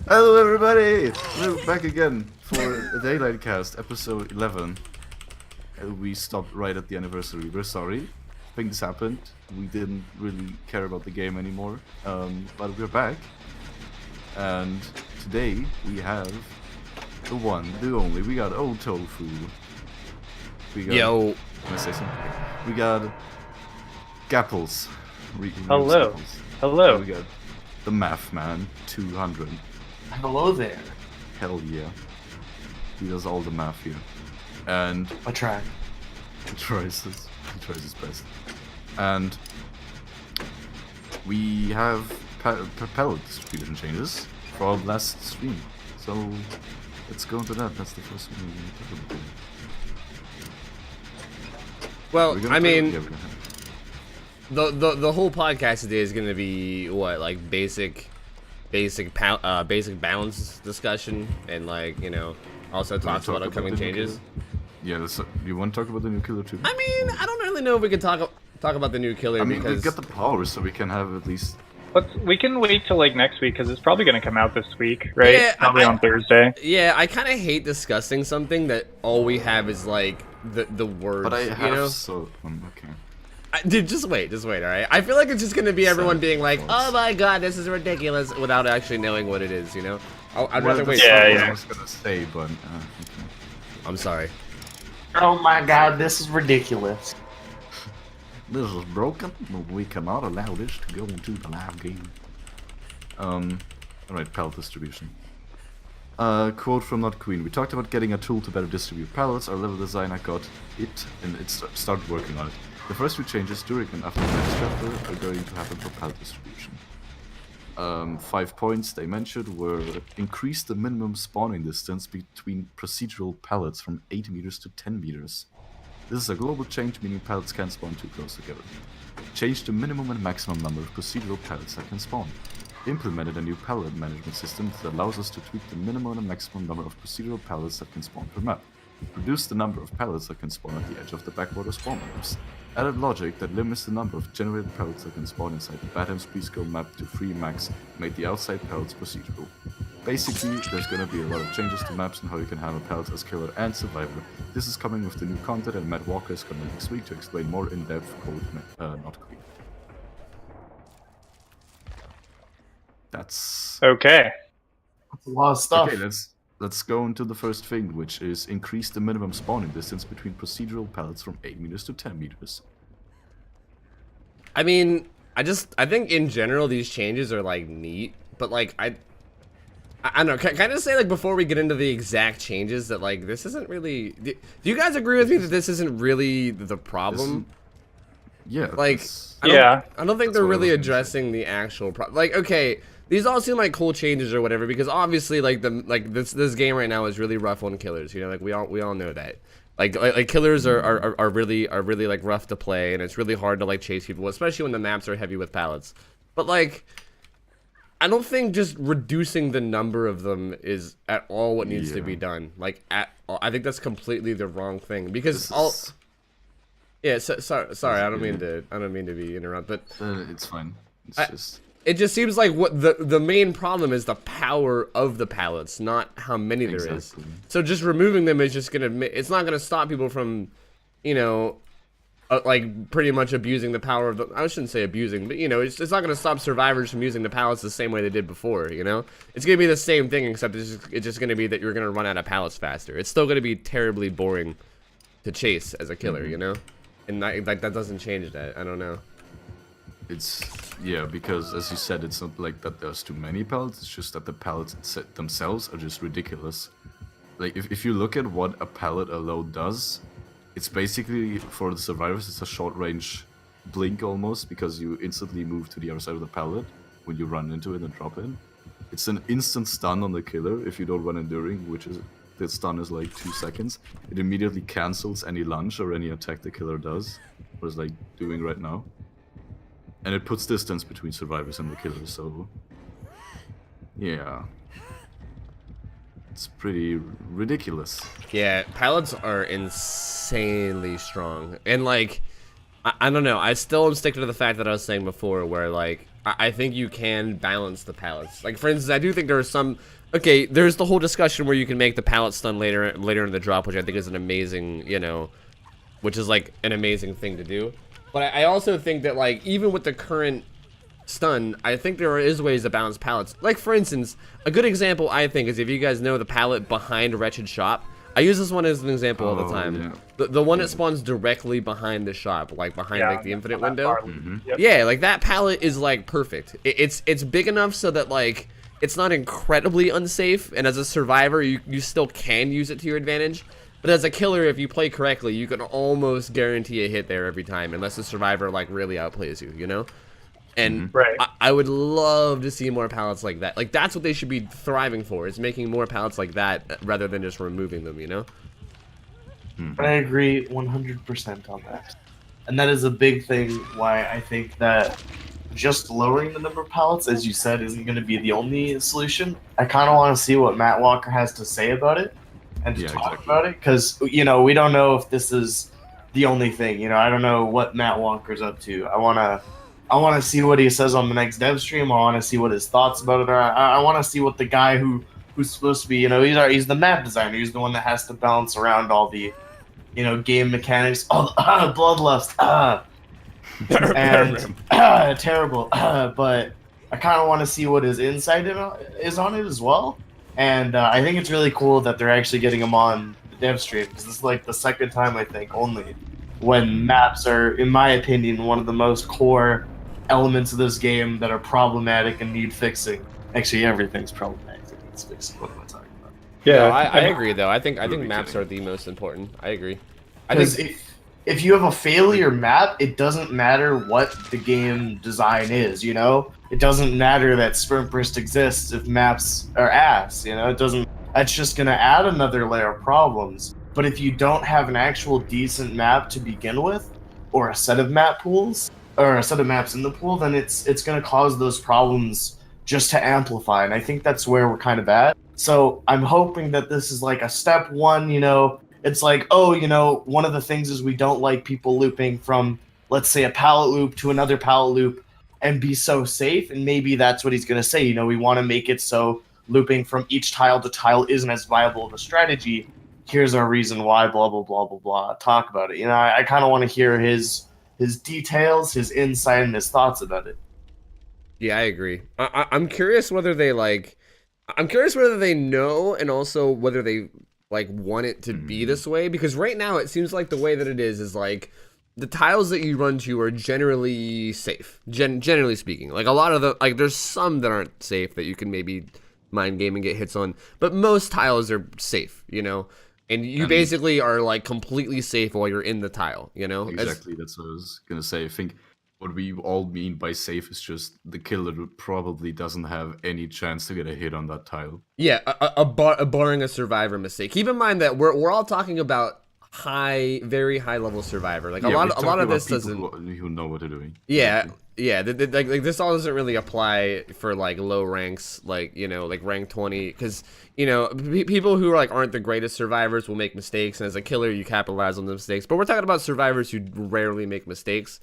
Hello everybody! We're back again for a Daylightcast, episode 11. We stopped right at the anniversary. We're sorry. Things happened. We didn't really care about the game anymore. But we're back. And today we have the one, the only. We got OhTofu. We got... Yo. Can I say something? We got Gapples. Hello. Hello. We got the Math Man 200. Hello there. Hell yeah. He does all the math here. And I try. he tries his best. And we have pallet distribution changes for our last stream. So let's go into that. That's the first one we're going to talk about. Well, I mean, the whole podcast today is going to be what, like basic balance discussion, and like, you know, also talks about upcoming changes. Yeah, do you want to talk about the new killer too? I mean, I don't really know if we can talk about the new killer. I mean, because we've got the power, so we can have at least. We can wait till like next week because it's probably going to come out this week, right? Yeah, probably on Thursday. Yeah, I kind of hate discussing something that all we have is like the words. But I have, you know? so okay. Dude, just wait, all right? I feel like it's just gonna be everyone being like, "Oh my god, this is ridiculous," without actually knowing what it is, you know? I'd rather wait. Yeah. I was gonna say, but okay. I'm sorry. Oh my god, this is ridiculous. This is broken. We cannot allow this to go into the live game. Alright, pallet distribution. Quote from Not Queen. We talked about getting a tool to better distribute pallets. Our level designer got it, and it started working on it. The first few changes during and after the next chapter are going to happen for pallet distribution. 5 points they mentioned were increase the minimum spawning distance between procedural pallets from 8 meters to 10 meters. This is a global change, meaning pallets can't spawn too close together. Change the minimum and maximum number of procedural pallets that can spawn. Implemented a new pallet management system that allows us to tweak the minimum and maximum number of procedural pallets that can spawn per map. Reduce the number of pallets that can spawn at the edge of the backwater spawn maps. Added logic that limits the number of generated pallets that can spawn inside the Bad Times Preschool map to 3 max, made the outside pallets procedural. Basically, there's gonna be a lot of changes to maps and how you can handle pallets as killer and survivor. This is coming with the new content, and Matt Walker is coming next week to explain more in-depth code, Not Queen. That's... Okay. That's a lot of stuff. Okay, let's go into the first thing, which is increase the minimum spawning distance between procedural pallets from 8 meters to 10 meters. I mean, I think in general these changes are like neat, but like I don't know. Can I just say, like, before we get into the exact changes, that like this isn't really. Do you guys agree with me that this isn't really the problem? Yeah. Like, Yeah. I don't think they're really addressing the actual problem. Like, okay, these all seem like cool changes or whatever, because obviously, like this game right now is really rough on killers. You know, like we all know that. Like killers are really like rough to play, and it's really hard to like chase people, especially when the maps are heavy with pallets. But like, I don't think just reducing the number of them is at all what needs to be done. Like at all. I think that's completely the wrong thing, because Yeah, sorry. I don't mean to be interrupted, but it's fine. It just seems like what the main problem is the power of the pallets, not how many there is. So just removing them is just it's not gonna stop people from, you know, like pretty much abusing the power of the. I shouldn't say abusing, but you know, it's not gonna stop survivors from using the pallets the same way they did before. You know, it's gonna be the same thing, except it's just gonna be that you're gonna run out of pallets faster. It's still gonna be terribly boring to chase as a killer, you know. And like that doesn't change that. I don't know. Yeah, because as you said, it's not like that there's too many pallets. It's just that the pallets themselves are just ridiculous. Like if you look at what a pallet alone does, it's basically, for the survivors, it's a short range blink almost, because you instantly move to the other side of the pallet when you run into it and drop in. It's an instant stun on the killer if you don't run enduring, which is. The stun is like 2 seconds. It immediately cancels any lunge or any attack the killer does, or is like doing right now. And it puts distance between survivors and the killer, so... Yeah. It's pretty ridiculous. Yeah, pallets are insanely strong. And like, I don't know, I still am sticking to the fact that I was saying before, where like, I think you can balance the pallets. Like, for instance, I do think there are some... Okay, there's the whole discussion where you can make the pallet stun later in the drop, which I think is an amazing, you know... Which is, like, an amazing thing to do. But I also think that, like, even with the current stun, I think there is ways to balance pallets. Like, for instance, a good example, I think, is if you guys know the pallet behind Wretched Shop. I use this one as an example all the time. Yeah. The one that spawns directly behind the shop, like behind like the infinite window. Yep. Yeah, like that pallet is like perfect. It's big enough so that like it's not incredibly unsafe, and as a survivor, you still can use it to your advantage. But as a killer, if you play correctly, you can almost guarantee a hit there every time, unless the survivor like really outplays you, you know? And Right. I would love to see more pallets like that. Like, that's what they should be thriving for, is making more pallets like that rather than just removing them, you know? I agree 100% on that. And that is a big thing why I think that just lowering the number of pallets, as you said, isn't going to be the only solution. I kind of want to see what Matt Walker has to say about it and to talk about it, because, you know, we don't know if this is the only thing. You know, I don't know what Matt Walker's up to. I want to see what he says on the next dev stream. I want to see what his thoughts about it are. I want to see what the guy who's supposed to be, you know, he's the map designer. He's the one that has to balance around all the, you know, game mechanics. Oh, bloodlust. And terrible. But I kind of want to see what his insight is on it as well. And I think it's really cool that they're actually getting him on the dev stream, because this is like the second time, I think, only, when maps are, in my opinion, one of the most core elements of this game that are problematic and need fixing. Actually, everything's problematic that needs fixing. What am I talking about? Yeah, No, I agree, though. I think maps are the most important. I agree. I Because think if you have a failure map, it doesn't matter what the game design is, you know? It doesn't matter that Sprint Burst exists if maps are ass, you know? It doesn't... That's just going to add another layer of problems. But if you don't have an actual decent map to begin with, or a set of map pools, or a set of maps in the pool, then it's going to cause those problems just to amplify. And I think that's where we're kind of at. So I'm hoping that this is like a step one, you know? It's like, oh, you know, one of the things is we don't like people looping from, let's say, a pallet loop to another pallet loop and be so safe. And maybe that's what he's going to say. You know, we want to make it so looping from each tile to tile isn't as viable of a strategy. Here's our reason why, blah, blah, blah, blah, blah. Talk about it. You know, I kind of want to hear his details, his insight, and his thoughts about it. Yeah, I agree. I'm curious whether they like... I'm curious whether they know, and also whether they like want it to be this way, because right now it seems like the way that it is like the tiles that you run to are generally safe, generally speaking. Like a lot of the, like, there's some that aren't safe that you can maybe mind game and get hits on, but most tiles are safe, you know, and you basically are like completely safe while you're in the tile, you know. Exactly, that's what I was gonna say. I think what we all mean by safe is just the killer probably doesn't have any chance to get a hit on that tile. Yeah, barring a survivor mistake. Keep in mind that we're all talking about very high level survivor. Like a lot of this doesn't. Who know what they're doing. Yeah, yeah. Like this all doesn't really apply for like low ranks, like, you know, like rank 20, because, you know, people who like aren't the greatest survivors will make mistakes, and as a killer you capitalize on the mistakes. But we're talking about survivors who rarely make mistakes.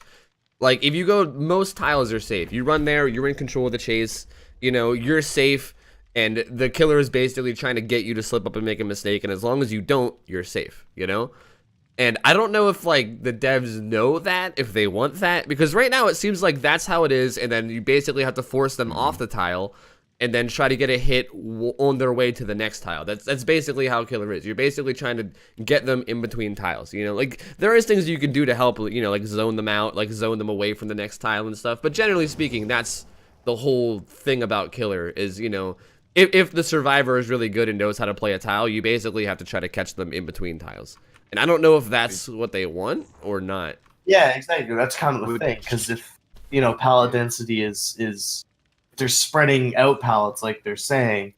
Like, if you go, most tiles are safe. You run there, you're in control of the chase, you know, you're safe, and the killer is basically trying to get you to slip up and make a mistake, and as long as you don't, you're safe, you know? And I don't know if, like, the devs know that, if they want that, because right now it seems like that's how it is, and then you basically have to force them off the tile, and then try to get a hit on their way to the next tile. That's basically how killer is. You're basically trying to get them in between tiles, you know? Like, there is things you can do to help, you know, like zone them out, like zone them away from the next tile and stuff, but generally speaking, that's the whole thing about killer is, you know, if the survivor is really good and knows how to play a tile, you basically have to try to catch them in between tiles. And I don't know if that's what they want or not. Yeah, exactly. That's kind of the thing, because if, you know, pallet density is they're spreading out pallets like they're saying,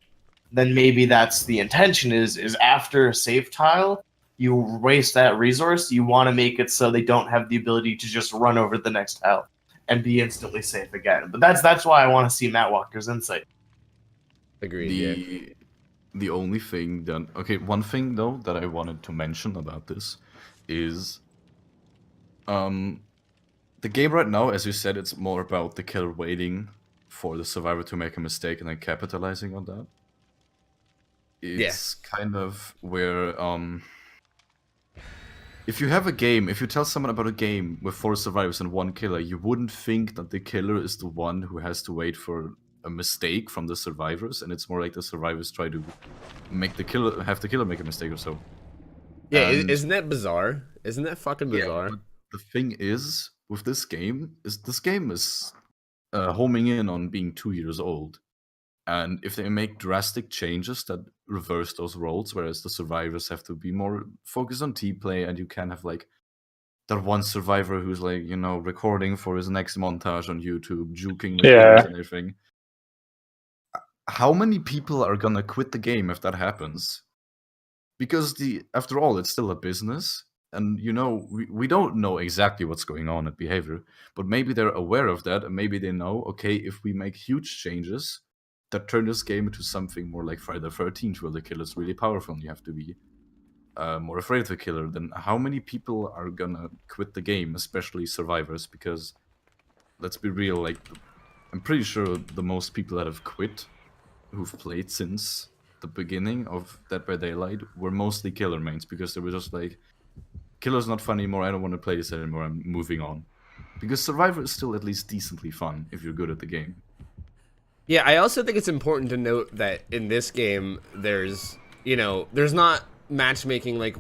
then maybe that's the intention is after a safe tile, you waste that resource, you want to make it so they don't have the ability to just run over the next tile and be instantly safe again. But that's why I want to see Matt Walker's insight. Agreed. The only thing that... Okay, one thing, though, that I wanted to mention about this is... the game right now, as you said, it's more about the killer waiting for the survivor to make a mistake and then capitalizing on that. It's kind of where if you have a game, if you tell someone about a game with 4 survivors and 1 killer, you wouldn't think that the killer is the one who has to wait for a mistake from the survivors, and it's more like the survivors try to make the killer make a mistake or so. Yeah, And isn't that bizarre? Isn't that fucking bizarre? but the thing is, with this game is homing in on being 2 years old. And if they make drastic changes that reverse those roles, whereas the survivors have to be more focused on team play, and you can have like that one survivor who's like, you know, recording for his next montage on YouTube, juking with games and everything. How many people are gonna quit the game if that happens? Because after all, it's still a business, and you know, we don't know exactly what's going on at behavior, but maybe they're aware of that, and maybe they know, okay, if we make huge changes that turn this game into something more like Friday the 13th, where the killer's really powerful and you have to be more afraid of the killer, then how many people are gonna quit the game, especially survivors? Because let's be real, like, I'm pretty sure the most people that have quit, who've played since the beginning of Dead by Daylight, were mostly killer mains, because they were just like, killer's not fun anymore, I don't want to play this anymore, I'm moving on. Because Survivor is still at least decently fun if you're good at the game. Yeah, I also think it's important to note that in this game, there's not matchmaking like it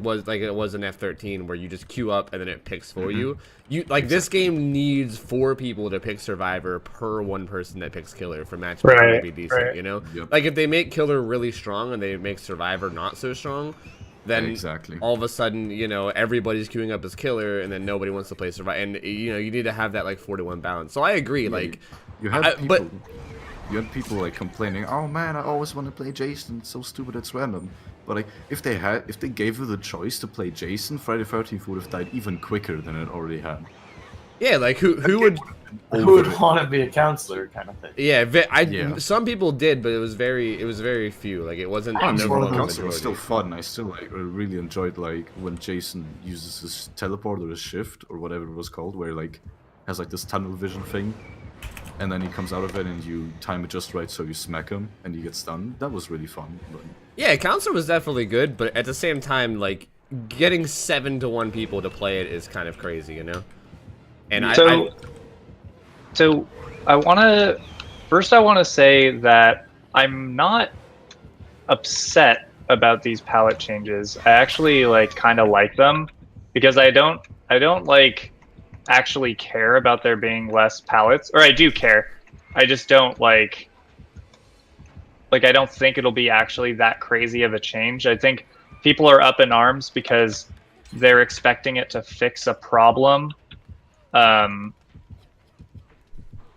was in F13 where you just queue up and then it picks for you. This game needs 4 people to pick survivor per 1 person that picks killer for matchmaking to be decent, you know? Yep. Like if they make killer really strong and they make survivor not so strong, then all of a sudden, you know, everybody's queuing up as killer and then nobody wants to play survivor, and you know, you need to have that like 4-to-1 balance. So I agree, like you have people, you had people like complaining, oh man, I always want to play Jason, it's so stupid, it's random. But like, if they gave you the choice to play Jason, Friday the 13th would have died even quicker than it already had. Yeah, like who would want to be a counselor kind of thing? Yeah, some people did, but it was very few. Like it wasn't. Counselor was still fun. I still really enjoyed like when Jason uses his teleport or his shift or whatever it was called, where like has like this tunnel vision thing, and then he comes out of it and you time it just right so you smack him and he gets stunned. That was really fun. But... yeah, counselor was definitely good, but at the same time, like getting 7-to-1 people to play it is kind of crazy, you know. And So I want to say that I'm not upset about these palette changes. I actually like kind of like them because I don't like actually care about there being less pallets, or I do care. I just don't like I don't think it'll be actually that crazy of a change. I think people are up in arms because they're expecting it to fix a problem.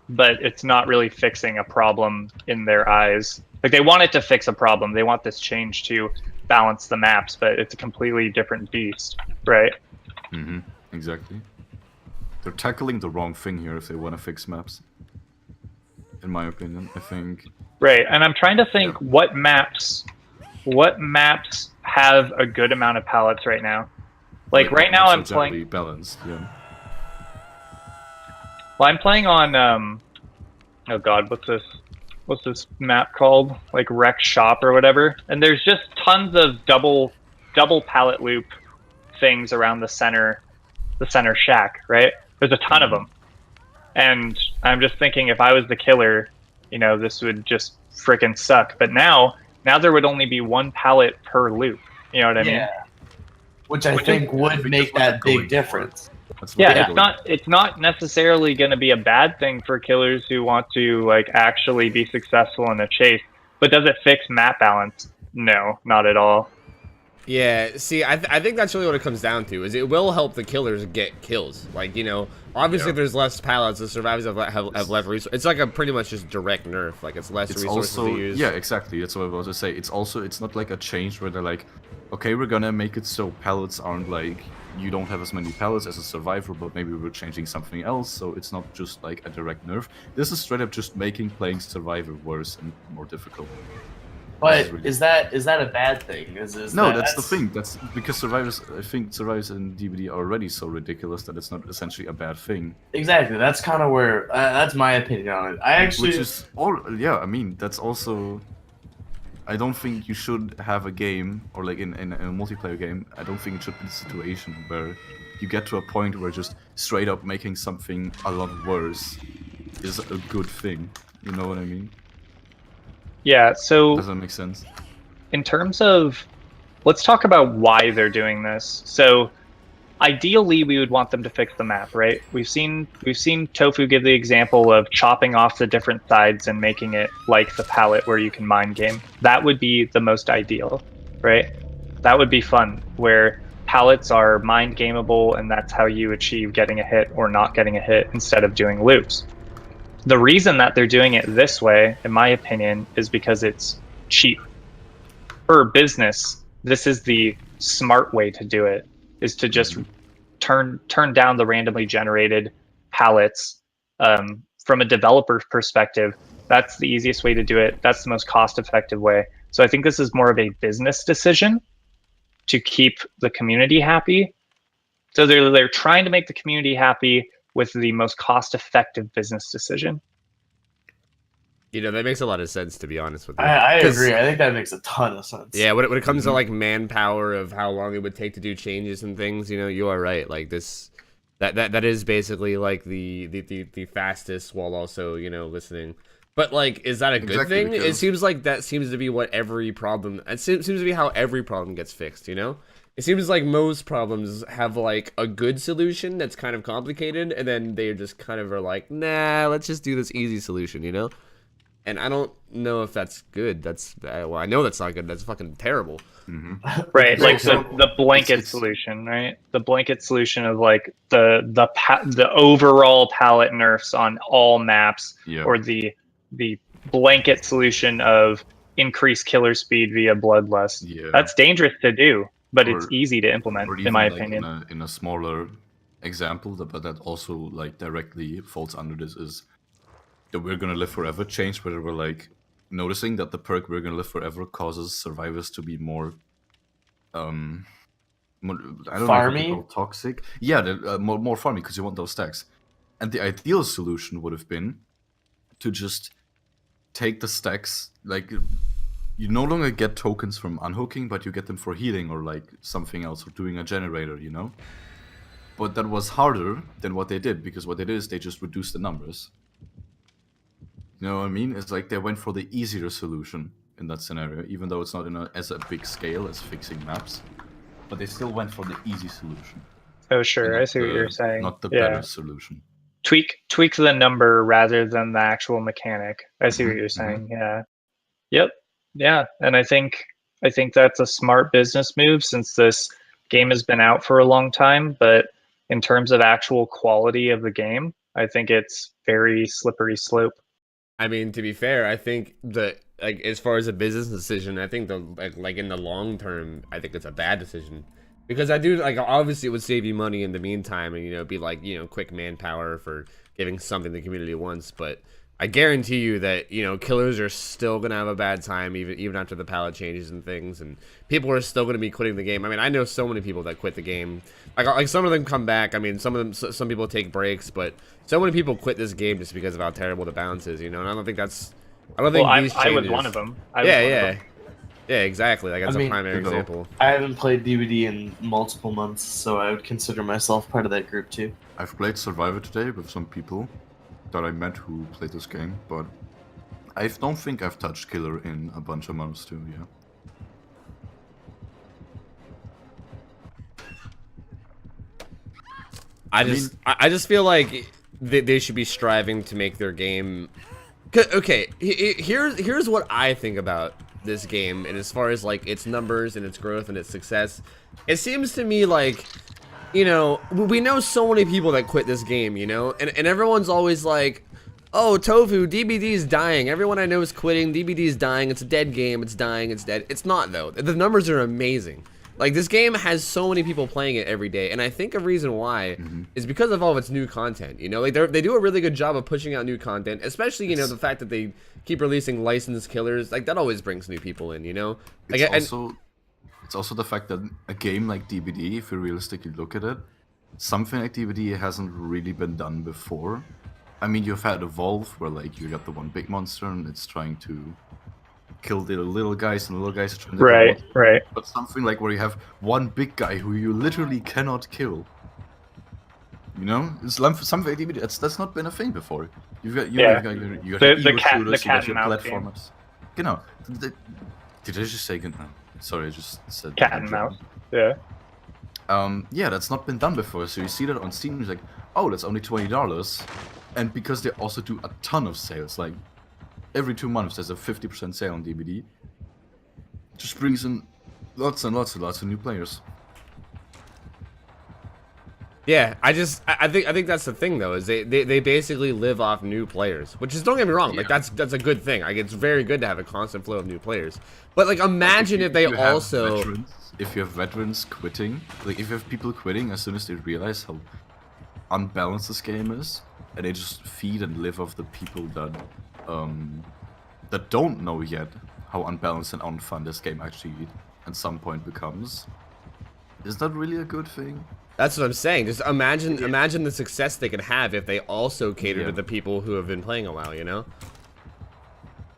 But it's not really fixing a problem in their eyes. Like they want it to fix a problem. They want this change to balance the maps, but it's a completely different beast, right? Mm-hmm. Exactly. They're tackling the wrong thing here if they want to fix maps. In my opinion, I think. Right, and I'm trying to think what maps have a good amount of pallets right now. Like right now, I'm playing balanced. Yeah. Well, I'm playing on oh god, what's this map called? Like Wreck Shop or whatever. And there's just tons of double pallet loop things around the center shack, right? There's a ton of them. And I'm just thinking if I was the killer, you know, this would just frickin' suck. But now there would only be 1 pallet per loop. You know what I mean? Yeah. Which I think would make that big difference. Yeah, it's not necessarily going to be a bad thing for killers who want to like actually be successful in a chase. But does it fix map balance? No, not at all. Yeah, see, I think that's really what it comes down to, is it will help the killers get kills. Like, you know, obviously if there's less pallets, the survivors have less resources. It's like a pretty much just direct nerf. Like, it's less resources to use. Yeah, exactly. That's what I was going to say. It's not like a change where they're like, okay, we're going to make it so pallets aren't like, you don't have as many pallets as a survivor, but maybe we're changing something else, so it's not just like a direct nerf. This is straight up just making playing survivor worse and more difficult. But is that a bad thing? No, that's the thing. That's because survivors. I think survivors in DbD are already so ridiculous that it's not essentially a bad thing. Exactly. That's kind of where that's my opinion on it. I actually, which is all. Yeah, I mean that's also. I don't think you should have a game or like in a multiplayer game. I don't think it should be a situation where you get to a point where just straight up making something a lot worse is a good thing. You know what I mean? Yeah, so Does that make sense? in terms of, let's talk about why they're doing this. So ideally we would want them to fix the map, right? We've seen Tofu give the example of chopping off the different sides and making it like the Pallet where you can mind game. That would be the most ideal, right? That would be fun, where pallets are mind gameable and that's how you achieve getting a hit or not getting a hit instead of doing loops. The reason that they're doing it this way, in my opinion, is because it's cheap. For business, this is the smart way to do it, is to just turn down the randomly generated pallets. From a developer's perspective, that's the easiest way to do it. That's the most cost-effective way. So I think this is more of a business decision to keep the community happy. So they're trying to make the community happy with the most cost-effective business decision. You know, that makes a lot of sense, to be honest with you. I agree. I think that makes a ton of sense. Yeah, when it comes to like manpower of how long it would take to do changes and things, you know, you are right. Like this, that is basically like the fastest while also, you know, listening. But like, is that a good thing? It seems like that seems to be what every problem. It seems to be how every problem gets fixed. You know, it seems like most problems have like a good solution that's kind of complicated, and then they just kind of are like, nah, let's just do this easy solution. You know. And I don't know if that's good. Well, I know that's not good. That's fucking terrible. Mm-hmm. Right, like the blanket solution, right? The blanket solution of like the overall palette nerfs on all maps, or the blanket solution of increased killer speed via bloodlust. Yeah. That's dangerous to do, but it's easy to implement, in my opinion. In a smaller example, but that also like directly falls under this is. The We're Gonna Live Forever change, where we're like noticing that the perk We're Gonna Live Forever causes survivors to be more, I don't farmy? know, toxic. Yeah, more farmy because you want those stacks. And the ideal solution would have been to just take the stacks, like you no longer get tokens from unhooking, but you get them for healing or like something else, or doing a generator, you know. But that was harder than what they did, because what they did is they just reduced the numbers. You know what I mean? It's like they went for the easier solution in that scenario, even though it's not as a big scale as fixing maps. But they still went for the easy solution. Oh, sure. I see what you're saying. Not the better solution. Tweak the number rather than the actual mechanic. I see what you're saying. Yeah. Yep. Yeah. And I think that's a smart business move, since this game has been out for a long time. But in terms of actual quality of the game, I think it's very slippery slope. I mean, to be fair, I think that like as far as a business decision, I think the like in the long term, I think it's a bad decision, because I do like obviously it would save you money in the meantime, and you know be like quick manpower for giving something the community wants. But I guarantee you that killers are still gonna have a bad time even after the palette changes and things, and people are still gonna be quitting the game. I mean, I know so many people that quit the game. Like some of them come back. I mean, some people take breaks, but so many people quit this game just because of how terrible the balance is. And I don't think these changes. I was one of them. Yeah, exactly. Like that's a primary example. I haven't played DbD in multiple months, so I would consider myself part of that group too. I've played Survivor today with some people that I met who played this game, but I don't think I've touched Killer in a bunch of months too, yeah. I just feel like they should be striving to make their game. Okay, here's what I think about this game, and as far as like its numbers and its growth and its success, it seems to me like we know so many people that quit this game, and everyone's always like, oh, Tofu, DbD's dying. Everyone I know is quitting. DbD's dying. It's a dead game. It's dying. It's dead. It's not, though. The numbers are amazing. Like, this game has so many people playing it every day, and I think a reason why is because of all of its new content, you know? Like, they do a really good job of pushing out new content, especially, you know, the fact that they keep releasing licensed killers. Like, that always brings new people in, you know? Like, It's also the fact that a game like DbD, if you realistically look at it, something like DbD hasn't really been done before. I mean, you've had Evolve, where like you got the one big monster and it's trying to kill the little guys, and the little guys are trying to Right, kill. right. But something like where you have one big guy who you literally cannot kill. You know, it's something like DbD. That's not been a thing before. You've got you got your The ego cat shooters, you got and your mouse platformers. Genau. Did I just say genau? Sorry, I just said Cat and mouse. Yeah. Yeah, that's not been done before. So you see that on Steam, it's like, oh, that's only $20, and because they also do a ton of sales, like every 2 months there's a 50% sale on DbD. Just brings in lots and lots and lots of new players. yeah, I think that's the thing though, is they basically live off new players, which is, don't get me wrong, like that's a good thing. Like, it's very good to have a constant flow of new players. But like, imagine if they also if you have veterans quitting, like if you have people quitting as soon as they realize how unbalanced this game is, and they just feed and live off the people that don't know yet how unbalanced and unfun this game actually at some point becomes. Is that really a good thing? That's what I'm saying. Just imagine the success they could have if they also cater to the people who have been playing a while, you know?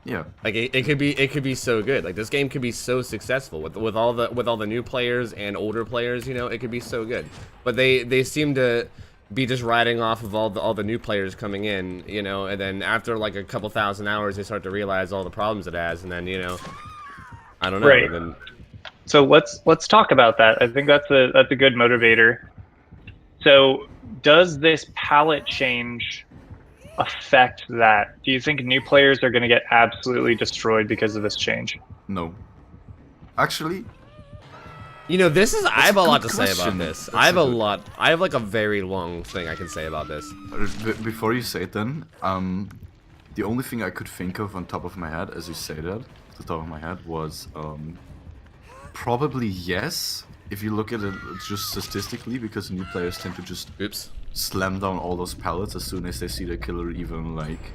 Yeah. Like, it could be so good. Like, this game could be so successful with all the new players and older players, you know? It could be so good. But they seem to be just riding off of all the new players coming in, you know, and then after like a couple thousand hours they start to realize all the problems it has, and then, you know, I don't know. Right. Then, So let's talk about that. I think that's a good motivator. So does this palette change affect that? Do you think new players are going to get absolutely destroyed because of this change? No. Actually, you know, I have a lot to good say about question. this. I have like a very long thing I can say about this. before you say it then, the only thing I could think of on top of my head, as you say that, off the top of my head, was probably yes, if you look at it just statistically, because new players tend to just slam down all those pallets as soon as they see the killer even like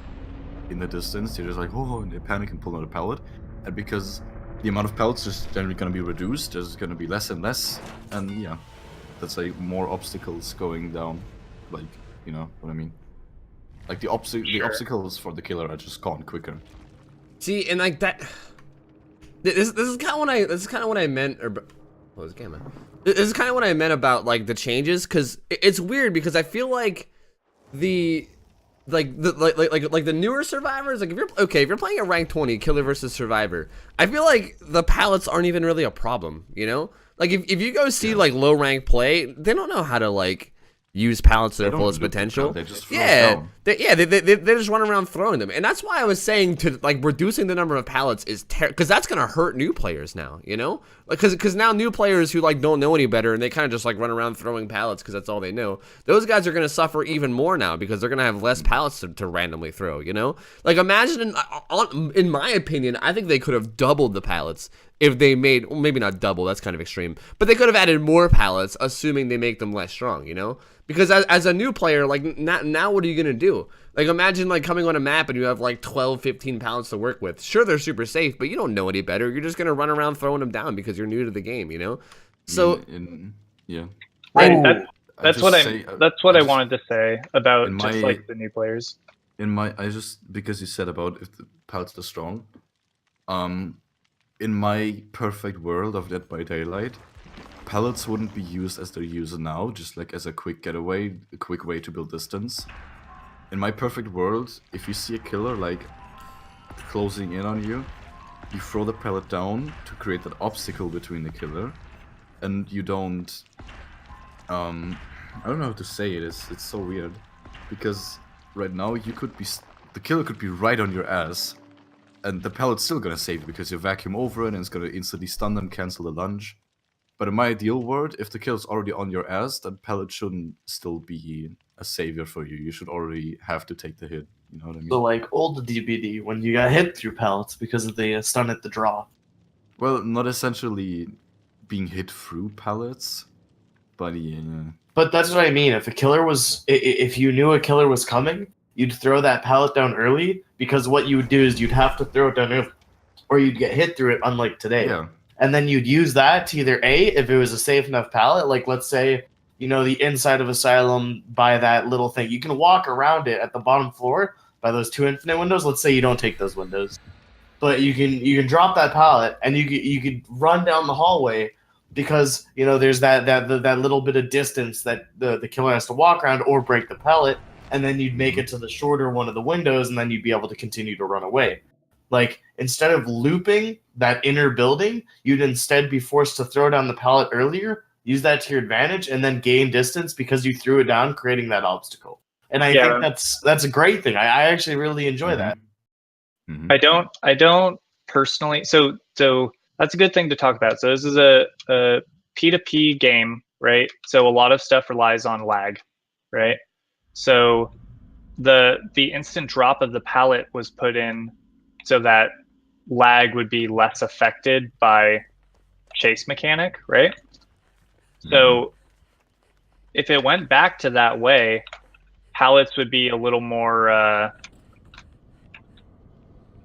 in the distance. They're just like, oh, and they panic and pull out a pallet. And because the amount of pallets is generally going to be reduced, there's going to be less and less, and yeah, that's like more obstacles going down, like, you know what I mean? Like the obstacles for the killer are just gone quicker. See, and like that, this is kind of what I meant, or what was the camera? This is kind of what I meant about like the changes, because it's weird, because I feel like the newer survivors, like if you're playing a rank 20 killer versus survivor, I feel like the pallets aren't even really a problem, you know? Like if you go see like low rank play, they don't know how to like use pallets to their fullest potential. They just throw them down. They just run around throwing them, and that's why I was saying to like reducing the number of pallets is because that's gonna hurt new players now, you know, because now new players who like don't know any better and they kind of just like run around throwing pallets because that's all they know. Those guys are gonna suffer even more now because they're gonna have less pallets to randomly throw, you know. Like imagine, in my opinion, I think they could have doubled the pallets if they made, well, maybe not double, that's kind of extreme, but they could have added more pallets, assuming they make them less strong, you know? Because as a new player, like, now what are you going to do? Like, imagine, like, coming on a map and you have, like, 12, 15 pallets to work with. Sure, they're super safe, but you don't know any better. You're just going to run around throwing them down because you're new to the game, you know? So, yeah. Right, that's what I wanted to say about just, like, the new players. Because you said about if the pallets are strong, in my perfect world of Dead by Daylight, pallets wouldn't be used as they're used now, just like as a quick getaway, a quick way to build distance. In my perfect world, if you see a killer like closing in on you, you throw the pallet down to create that obstacle between the killer, and you don't I don't know how to say it, it's so weird, because right now the killer could be right on your ass, and the pallet's still gonna save you because you vacuum over it and it's gonna instantly stun and cancel the lunge. But in my ideal world, if the killer's already on your ass, that pallet shouldn't still be a savior for you. You should already have to take the hit. You know what I mean? So like old DbD, when you got hit through pallets because of the stun at the draw. Well, not essentially being hit through pallets. But yeah. But that's what I mean. If a killer was, if you knew a killer was coming, you'd throw that pallet down early, because what you would do is you'd have to throw it down early, or you'd get hit through it, unlike today. Yeah. And then you'd use that to either A, if it was a safe enough pallet, like let's say, you know, the inside of Asylum by that little thing. You can walk around it at the bottom floor by those 2 infinite windows. Let's say you don't take those windows. But you can drop that pallet and you could run down the hallway, because, you know, there's that little bit of distance that the killer has to walk around or break the pallet, and then you'd make it to the shorter one of the windows, and then you'd be able to continue to run away. Like, instead of looping that inner building, you'd instead be forced to throw down the pallet earlier, use that to your advantage, and then gain distance because you threw it down, creating that obstacle. And I think that's a great thing. I actually really enjoy that. Mm-hmm. I don't personally. So that's a good thing to talk about. So this is a P2P game, right? So a lot of stuff relies on lag, right? So the instant drop of the pallet was put in so that lag would be less affected by chase mechanic, right? Mm-hmm. So if it went back to that way, pallets would be a little more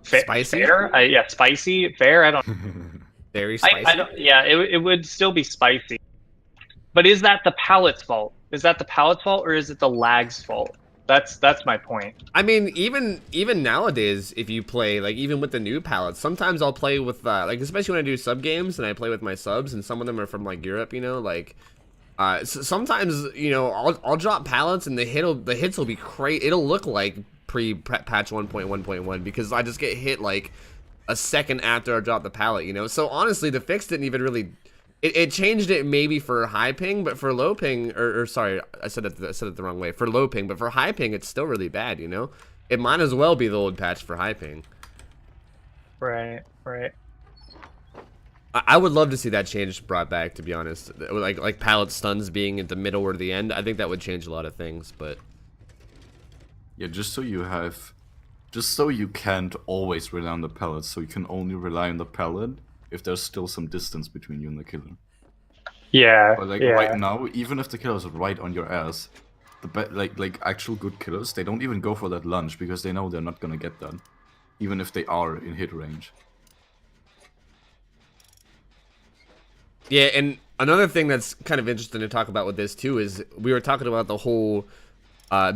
spicy. Fair? Yeah, spicy. Fair. I don't. Very spicy. I don't. Yeah, it would still be spicy. But is that the pallet's fault? Is that the pallet's fault, or is it the lag's fault? That's my point. I mean, even nowadays, if you play, like, even with the new pallets, sometimes I'll play with like, especially when I do sub games and I play with my subs, and some of them are from like Europe, you know, like sometimes, you know, I'll drop pallets and the hits will be crazy. It'll look like pre-patch 1.1.1 because I just get hit like a second after I drop the pallet, you know. So honestly, the fix didn't even really. It changed it maybe for high ping, but for low ping, or sorry, I said it the wrong way. For low ping, but for high ping, it's still really bad, you know? It might as well be the old patch for high ping. Right. I would love to see that change brought back, to be honest. Like pallet stuns being at the middle or the end. I think that would change a lot of things, but... Yeah, just so you can't always rely on the pallet, so you can only rely on the pallet if there's still some distance between you and the killer. Yeah. But like right now, even if the killer's right on your ass, like actual good killers, they don't even go for that lunge because they know they're not gonna get that, even if they are in hit range. Yeah, and another thing that's kind of interesting to talk about with this too is we were talking about the whole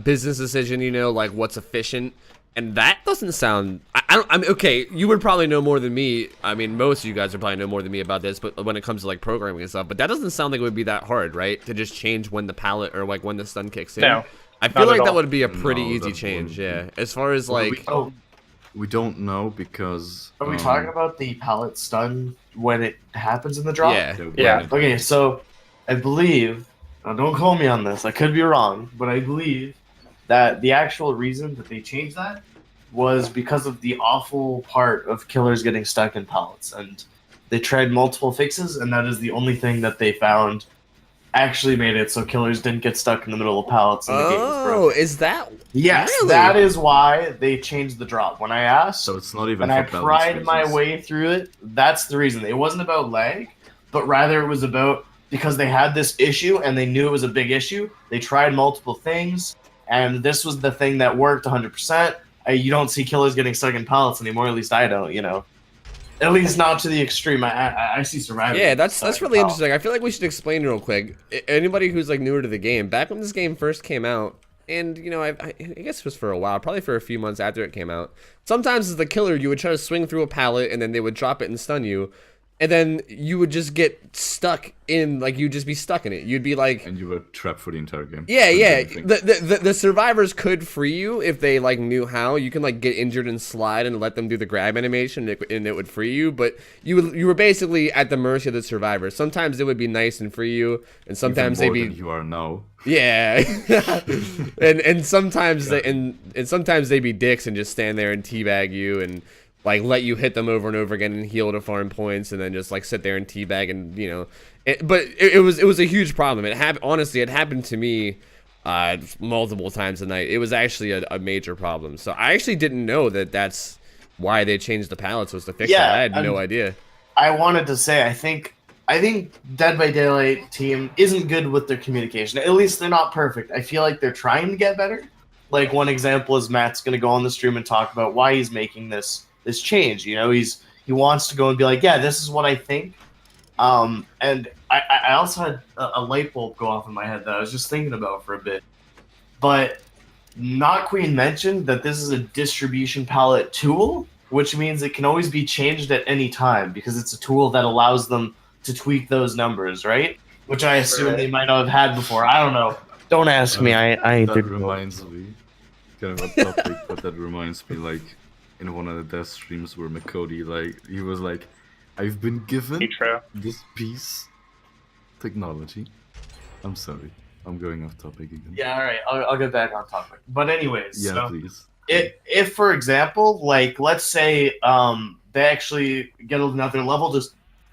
business decision, you know, like what's efficient. And that doesn't sound... I mean, okay, you would probably know more than me. I mean, most of you guys would probably know more than me about this, but when it comes to, like, programming and stuff. But that doesn't sound like it would be that hard, right? To just change when the pallet or, like, when the stun kicks in. No. I feel like that would be a pretty easy change, yeah. As far as, well, like... We don't know because... Are we talking about the pallet stun when it happens in the drop? Yeah. Okay, so I believe... Now, don't call me on this. I could be wrong, but I believe that the actual reason that they changed that was because of the awful part of killers getting stuck in pallets. And they tried multiple fixes, and that is the only thing that they found actually made it so killers didn't get stuck in the middle of pallets and the game was broken. Oh, is that... Yes, really? That is why they changed the drop. When I asked, so it's not even and I for balance pried my reasons. way through it, that's the reason. It wasn't about lag, but rather it was about because they had this issue and they knew it was a big issue. They tried multiple things, and this was the thing that worked 100%. You don't see killers getting stuck in pallets anymore, at least I don't, you know. At least not to the extreme. I see survivors. Yeah, that's really interesting. I feel like we should explain real quick. Anybody who's like newer to the game, back when this game first came out, and you know, I guess it was for a while, probably for a few months after it came out. Sometimes as the killer, you would try to swing through a pallet, and then they would drop it and stun you. And then you would just get stuck in, like, you'd just be stuck in it. You'd be like... And you were trapped for the entire game. Yeah. The survivors could free you if they, like, knew how. You can, like, get injured and slide and let them do the grab animation, and it would free you. But you were basically at the mercy of the survivors. Sometimes it would be nice and free you, and sometimes they'd be... than you are now. Yeah. and sometimes sometimes they'd be dicks and just stand there and teabag you and... like, let you hit them over and over again and heal to farm points, and then just, like, sit there and teabag and, you know. But it was a huge problem. Honestly, it happened to me multiple times a night. It was actually a major problem. So I actually didn't know that that's why they changed the pallets was to fix that. I had no idea. I wanted to say, I think I think Dead by Daylight team isn't good with their communication. At least they're not perfect. I feel like they're trying to get better. Like one example is Matt's gonna go on the stream and talk about why he's making this change. You know, he wants to go and be like, yeah, this is what I think. And I also had a light bulb go off in my head that I was just thinking about for a bit. But Not Queen mentioned that this is a distribution palette tool, which means it can always be changed at any time because it's a tool that allows them to tweak those numbers, right? Which I assume they might not have had before. I don't know. Don't ask me. I ain't That reminds me, kind of a topic, but that reminds me, like, in one of the death streams where McCody, like, he was like, I've been given this piece technology. I'm sorry. I'm going off topic again. Yeah, all right. I'll get back on topic. But anyways, Yeah, so please. if for example, like, let's say they actually get another level,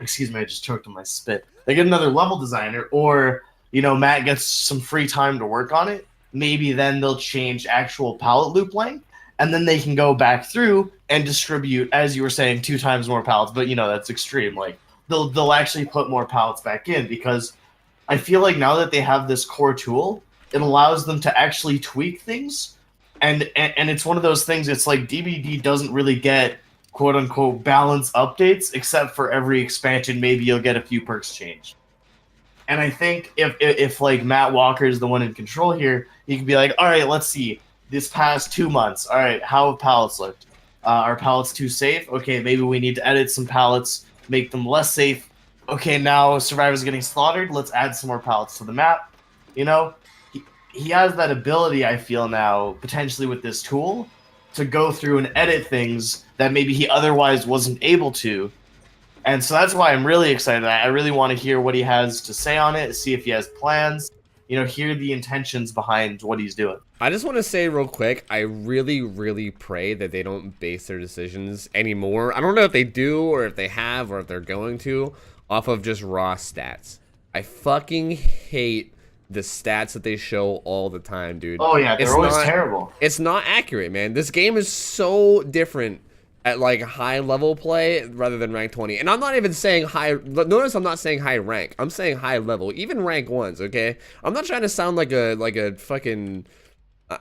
excuse me, I just choked on my spit. They get another level designer, or, you know, Matt gets some free time to work on it. Maybe then they'll change actual pallet loop length, and then they can go back through and distribute, as you were saying, 2 times more pallets. But, you know, that's extreme. Like, they'll actually put more pallets back in, because I feel like now that they have this core tool, it allows them to actually tweak things. And it's one of those things, it's like DbD doesn't really get quote-unquote balance updates, except for every expansion, maybe you'll get a few perks changed. And I think if like Matt Walker is the one in control here, he can be like, all right, let's see, this past 2 months, all right, how have pallets looked? Are pallets too safe? Okay, maybe we need to edit some pallets, make them less safe. Okay, now survivors getting slaughtered, let's add some more pallets to the map. You know, he has that ability, I feel now, potentially with this tool, to go through and edit things that maybe he otherwise wasn't able to. And so that's why I'm really excited. I really want to hear what he has to say on it, see if he has plans, you know, hear the intentions behind what he's doing. I just want to say real quick, I really, really pray that they don't base their decisions anymore. I don't know if they do or if they have or if they're going to, off of just raw stats. I fucking hate the stats that they show all the time, dude. Oh yeah, they're always terrible. It's not accurate, man. This game is so different at like high level play rather than rank 20. And I'm not even saying high. Notice I'm not saying high rank. I'm saying high level, even rank 1s. Okay, I'm not trying to sound like a fucking.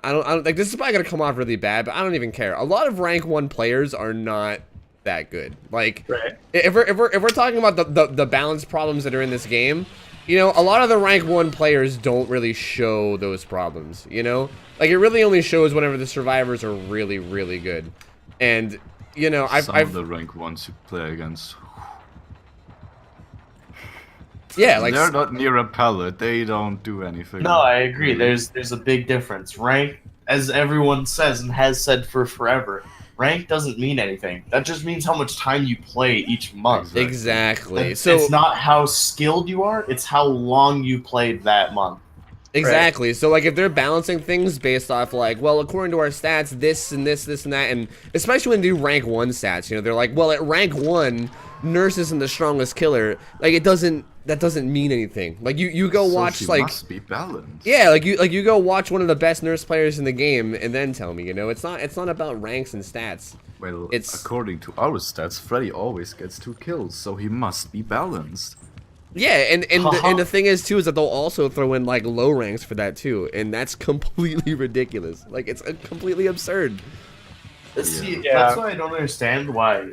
I don't like, this is probably gonna come off really bad, but I don't even care. A lot of rank 1 players are not that good. Like, if we're talking about the balance problems that are in this game, you know, a lot of the rank 1 players don't really show those problems, you know? Like, it really only shows whenever the survivors are really, really good. And, you know, Some of the rank 1s you play against. Yeah, like, they're not near a pallet, they don't do anything. No, I agree. There's a big difference. Rank, as everyone says and has said for forever, rank doesn't mean anything. That just means how much time you play each month. Exactly. So it's not how skilled you are, it's how long you played that month. Exactly. Right. So, like, if they're balancing things based off, like, well, according to our stats, this and this, this and that, and especially when they do rank 1 stats, you know, they're like, well, at rank 1, Nurse isn't the strongest killer. Like, that doesn't mean anything. Like, you go watch, like, must be balanced. Yeah, like you go watch one of the best Nurse players in the game and then tell me, you know, it's not about ranks and stats. Well, according to our stats, Freddy always gets 2 kills, so he must be balanced. Yeah, and the thing is too is that they'll also throw in like low ranks for that too, and that's completely ridiculous. Like, it's completely absurd. See, that's why I don't understand why.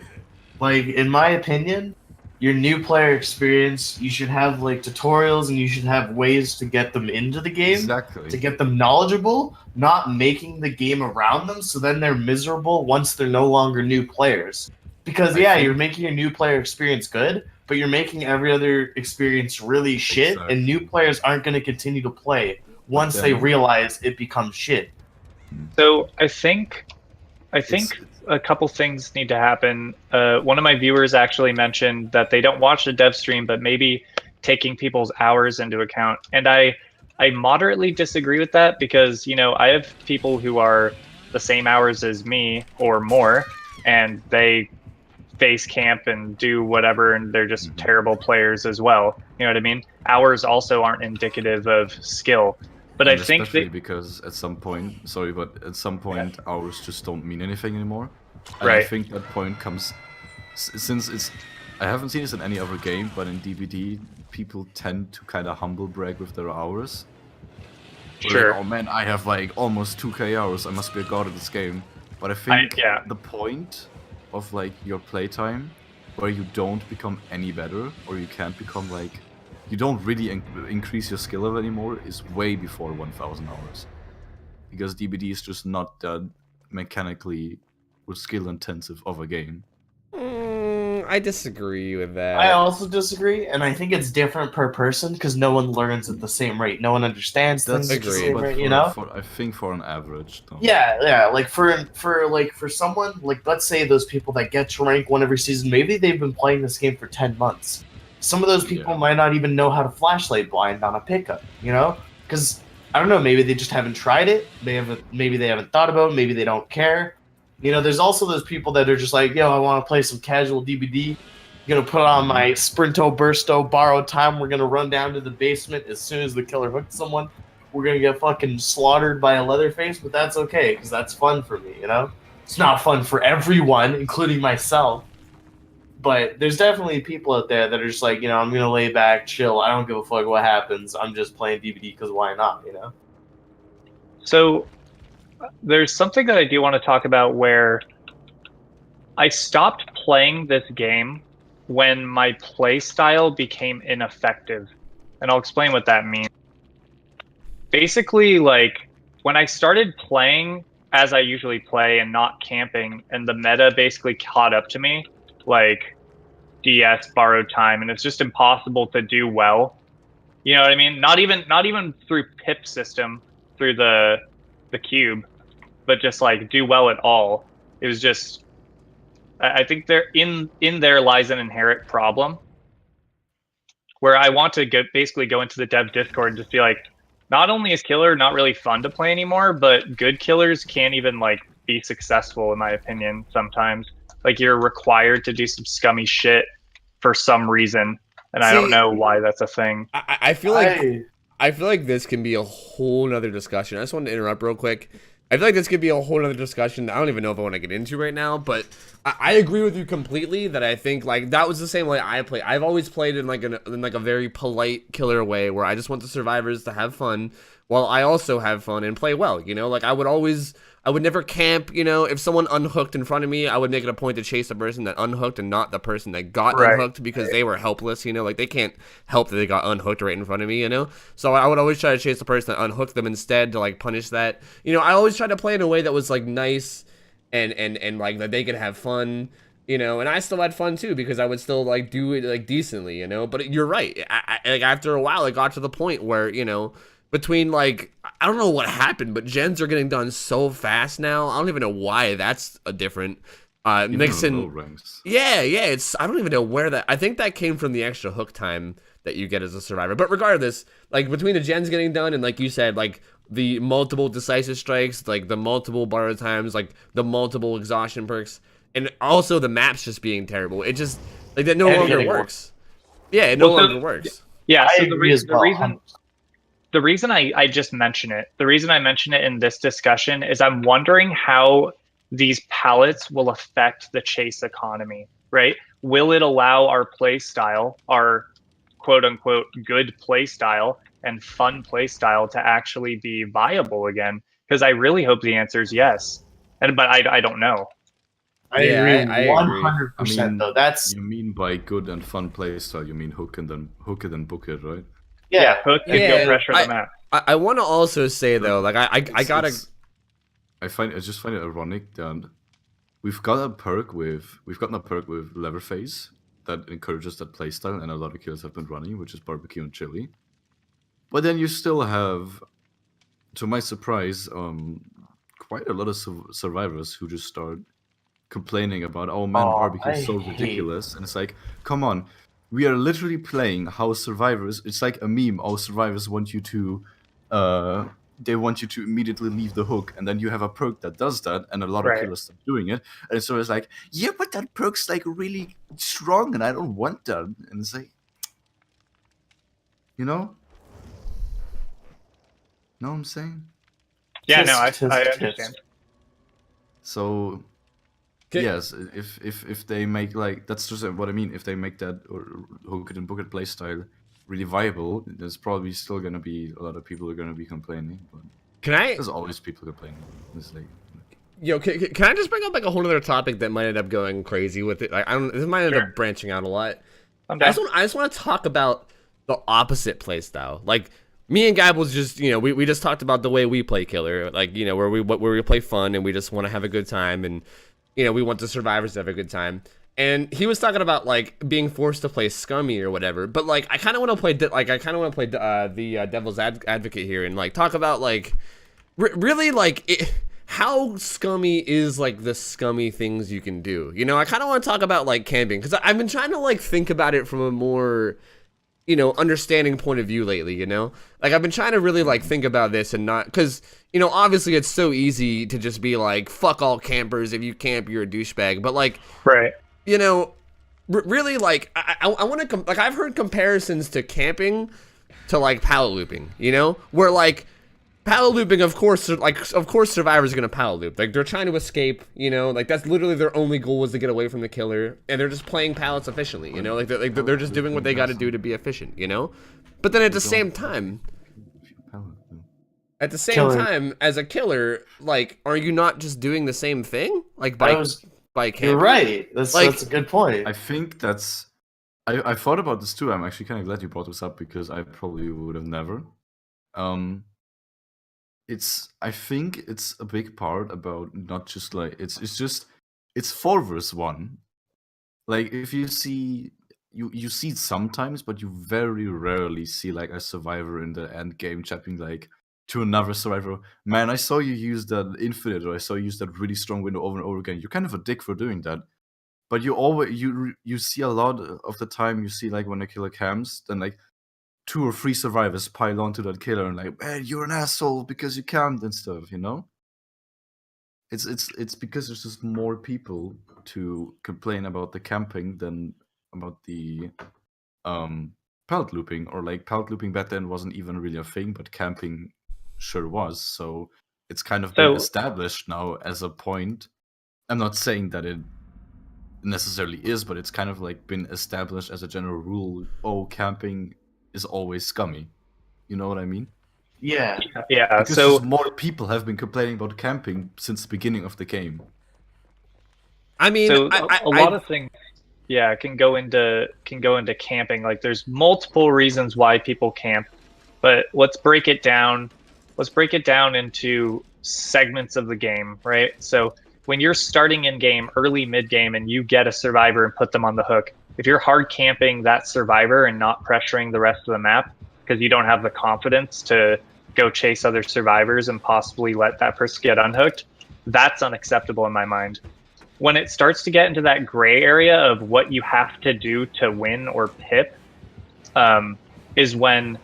Like, in my opinion, your new player experience, you should have like tutorials and you should have ways to get them into the game, exactly, to get them knowledgeable, not making the game around them so then they're miserable once they're no longer new players. Because you're making your new player experience good, but you're making every other experience really shit, and new players aren't going to continue to play once they realize it becomes shit. So I think a couple things need to happen. One of my viewers actually mentioned that they don't watch the dev stream, but maybe taking people's hours into account. And I moderately disagree with that, because, you know, I have people who are the same hours as me or more, and they face camp and do whatever, and they're just terrible players as well. You know what I mean? Hours also aren't indicative of skill. But I think especially because at some point, hours just don't mean anything anymore. And right. I think that point comes since it's I haven't seen this in any other game, but in DbD, people tend to kind of humble brag with their hours. We're Sure. like, oh man, I have like almost 2k hours. I must be a god at this game. But I think yeah. the point of like your playtime, where you don't become any better, or you can't become like, you don't really increase your skill level anymore, is way before 1000 hours. Because DbD is just not that mechanically or skill intensive of a game. I disagree with that. I also disagree, and I think it's different per person because no one learns at the same rate. No one understands things at the agreed. same But rate. for, You know? I think for an average, though. Yeah. Like for someone like, let's say those people that get to rank 1 every season, maybe they've been playing this game for 10 months. Some of those people Yeah. might not even know how to flashlight blind on a pickup. You know? Because I don't know. Maybe they just haven't tried it. Maybe they haven't thought about it. Maybe they don't care. You know, there's also those people that are just like, yo, I want to play some casual DbD. Gonna put on my Sprinto Bursto borrowed time. We're gonna run down to the basement as soon as the killer hooks someone. We're gonna get fucking slaughtered by a Leatherface, but that's okay because that's fun for me. You know, it's not fun for everyone, including myself. But there's definitely people out there that are just like, you know, I'm gonna lay back, chill. I don't give a fuck what happens. I'm just playing DbD because why not? You know. So there's something that I do want to talk about where I stopped playing this game when my play style became ineffective. And I'll explain what that means. Basically, like, when I started playing as I usually play and not camping, and the meta basically caught up to me, like DS borrowed time, and it's just impossible to do well. You know what I mean? Not even through pip system, through the cube, but just like do well at all. It was just, I think there in there lies an inherent problem where I want to basically go into the dev Discord and just be like, not only is killer not really fun to play anymore, but good killers can't even like be successful in my opinion sometimes. Like you're required to do some scummy shit for some reason, and I don't know why that's a thing. I feel like this can be a whole nother discussion. I just wanted to interrupt real quick. I feel like this could be a whole other discussion that I don't even know if I want to get into right now, but I agree with you completely that I think like that was the same way I play. I've always played in like a very polite killer way where I just want the survivors to have fun while I also have fun and play well, you know? Like I would never camp, you know? If someone unhooked in front of me, I would make it a point to chase the person that unhooked and not the person that got unhooked because they were helpless, you know? Like they can't help that they got unhooked right in front of me, you know? So I would always try to chase the person that unhooked them instead to like punish that. You know, I always tried to play in a way that was like nice and like that they could have fun, you know, and I still had fun too because I would still like do it like decently, you know. But you're right. Like after a while, it got to the point where, you know, between like I don't know what happened, but gens are getting done so fast now. I don't even know why that's a different mixing. Yeah, it's I don't even know where that. I think that came from the extra hook time that you get as a survivor. But regardless, like between the gens getting done and like you said, like the multiple decisive strikes, like the multiple borrowed times, like the multiple exhaustion perks, and also the maps just being terrible. It just like that no longer works. Yeah, it no longer works. Yeah, so the reason I just mention it, the reason I mention it in this discussion is I'm wondering how these pallets will affect the chase economy, right? Will it allow our play style, our quote unquote good play style and fun play style to actually be viable again? Because I really hope the answer is yes. But I don't know. I agree 100%. Though that's you mean by good and fun playstyle, you mean hook it and book it, right? Yeah, hook and go pressure the map. I want to also say though, like I gotta. I just find it ironic that we've gotten a perk with Leatherface that encourages that playstyle, and a lot of kills have been running, which is barbecue and chili. But then you still have, to my surprise, quite a lot of survivors who just start complaining about, oh man, barbecue is so ridiculous, and it's like, come on, we are literally playing how survivors. It's like a meme. How survivors want you to, they want you to immediately leave the hook, and then you have a perk that does that, and a lot of killers start doing it, and so it's like, yeah, but that perk's like really strong, and I don't want that, and it's like, you know. Know what I'm saying? Yeah, no, I understand. So, Yes, if they make like that's just what I mean. If they make that or hook it and book it playstyle really viable, there's probably still gonna be a lot of people who are gonna be complaining. But Can I? there's always people complaining. It's like Yo, can I just bring up like a whole other topic that might end up going crazy with it? Like, I don't. This might end up branching out a lot. I'm I down. just want to talk about the opposite play style. Like me and Gab was just, we just talked about the way we play killer, like, where we play fun and we just want to have a good time, and we want the survivors to have a good time. And he was talking about like being forced to play scummy or whatever. But like I kind of want to play the devil's advocate here and like talk about like really like how scummy is like the scummy things you can do. I kind of want to talk about like camping, because I've been trying to like think about it from a more understanding point of view lately. Like I've been trying to really like think about this and not, because obviously it's so easy to just be like, fuck all campers, if you camp you're a douchebag, but like Right. really like I want to like I've heard comparisons to camping to like pallet looping, where like pallet looping, of course survivors are gonna pallet loop. Like they're trying to escape, like that's literally their only goal is to get away from the killer, and they're just playing pallets efficiently, like they're just doing what they got to do to be efficient, But then at the same time, as a killer, like, are you not just doing the same thing, like by camping? You're right. That's Like- a good point. I think that's. I thought about this too. I'm actually kind of glad you brought this up because I probably would have never. I think it's a big part about not just like it's 4 vs 1. Like if you see you see it sometimes, but you very rarely see like a survivor in the end game chatting like to another survivor, man, I saw you use that infinite, or I saw you use that really strong window over and over again. You're kind of a dick for doing that. But you always you see a lot of the time, you see like when a killer camps, then like 2 or 3 survivors pile onto that killer and like, man, you're an asshole because you camped and stuff, It's because there's just more people to complain about the camping than about the pallet looping, or like pallet looping back then wasn't even really a thing, but camping sure was. So it's kind of been established now as a point. I'm not saying that it necessarily is, but it's kind of like been established as a general rule. Oh, camping is always scummy. You know what I mean? Yeah. Yeah. Because So just more people have been complaining about camping since the beginning of the game. I mean, so a lot of things, can go into camping. Like there's multiple reasons why people camp, but let's break it down into segments of the game, right? So when you're starting in game, early mid game, and you get a survivor and put them on the hook, if you're hard camping that survivor and not pressuring the rest of the map because you don't have the confidence to go chase other survivors and possibly let that person get unhooked, that's unacceptable in my mind. When it starts to get into that gray area of what you have to do to win or pip, is when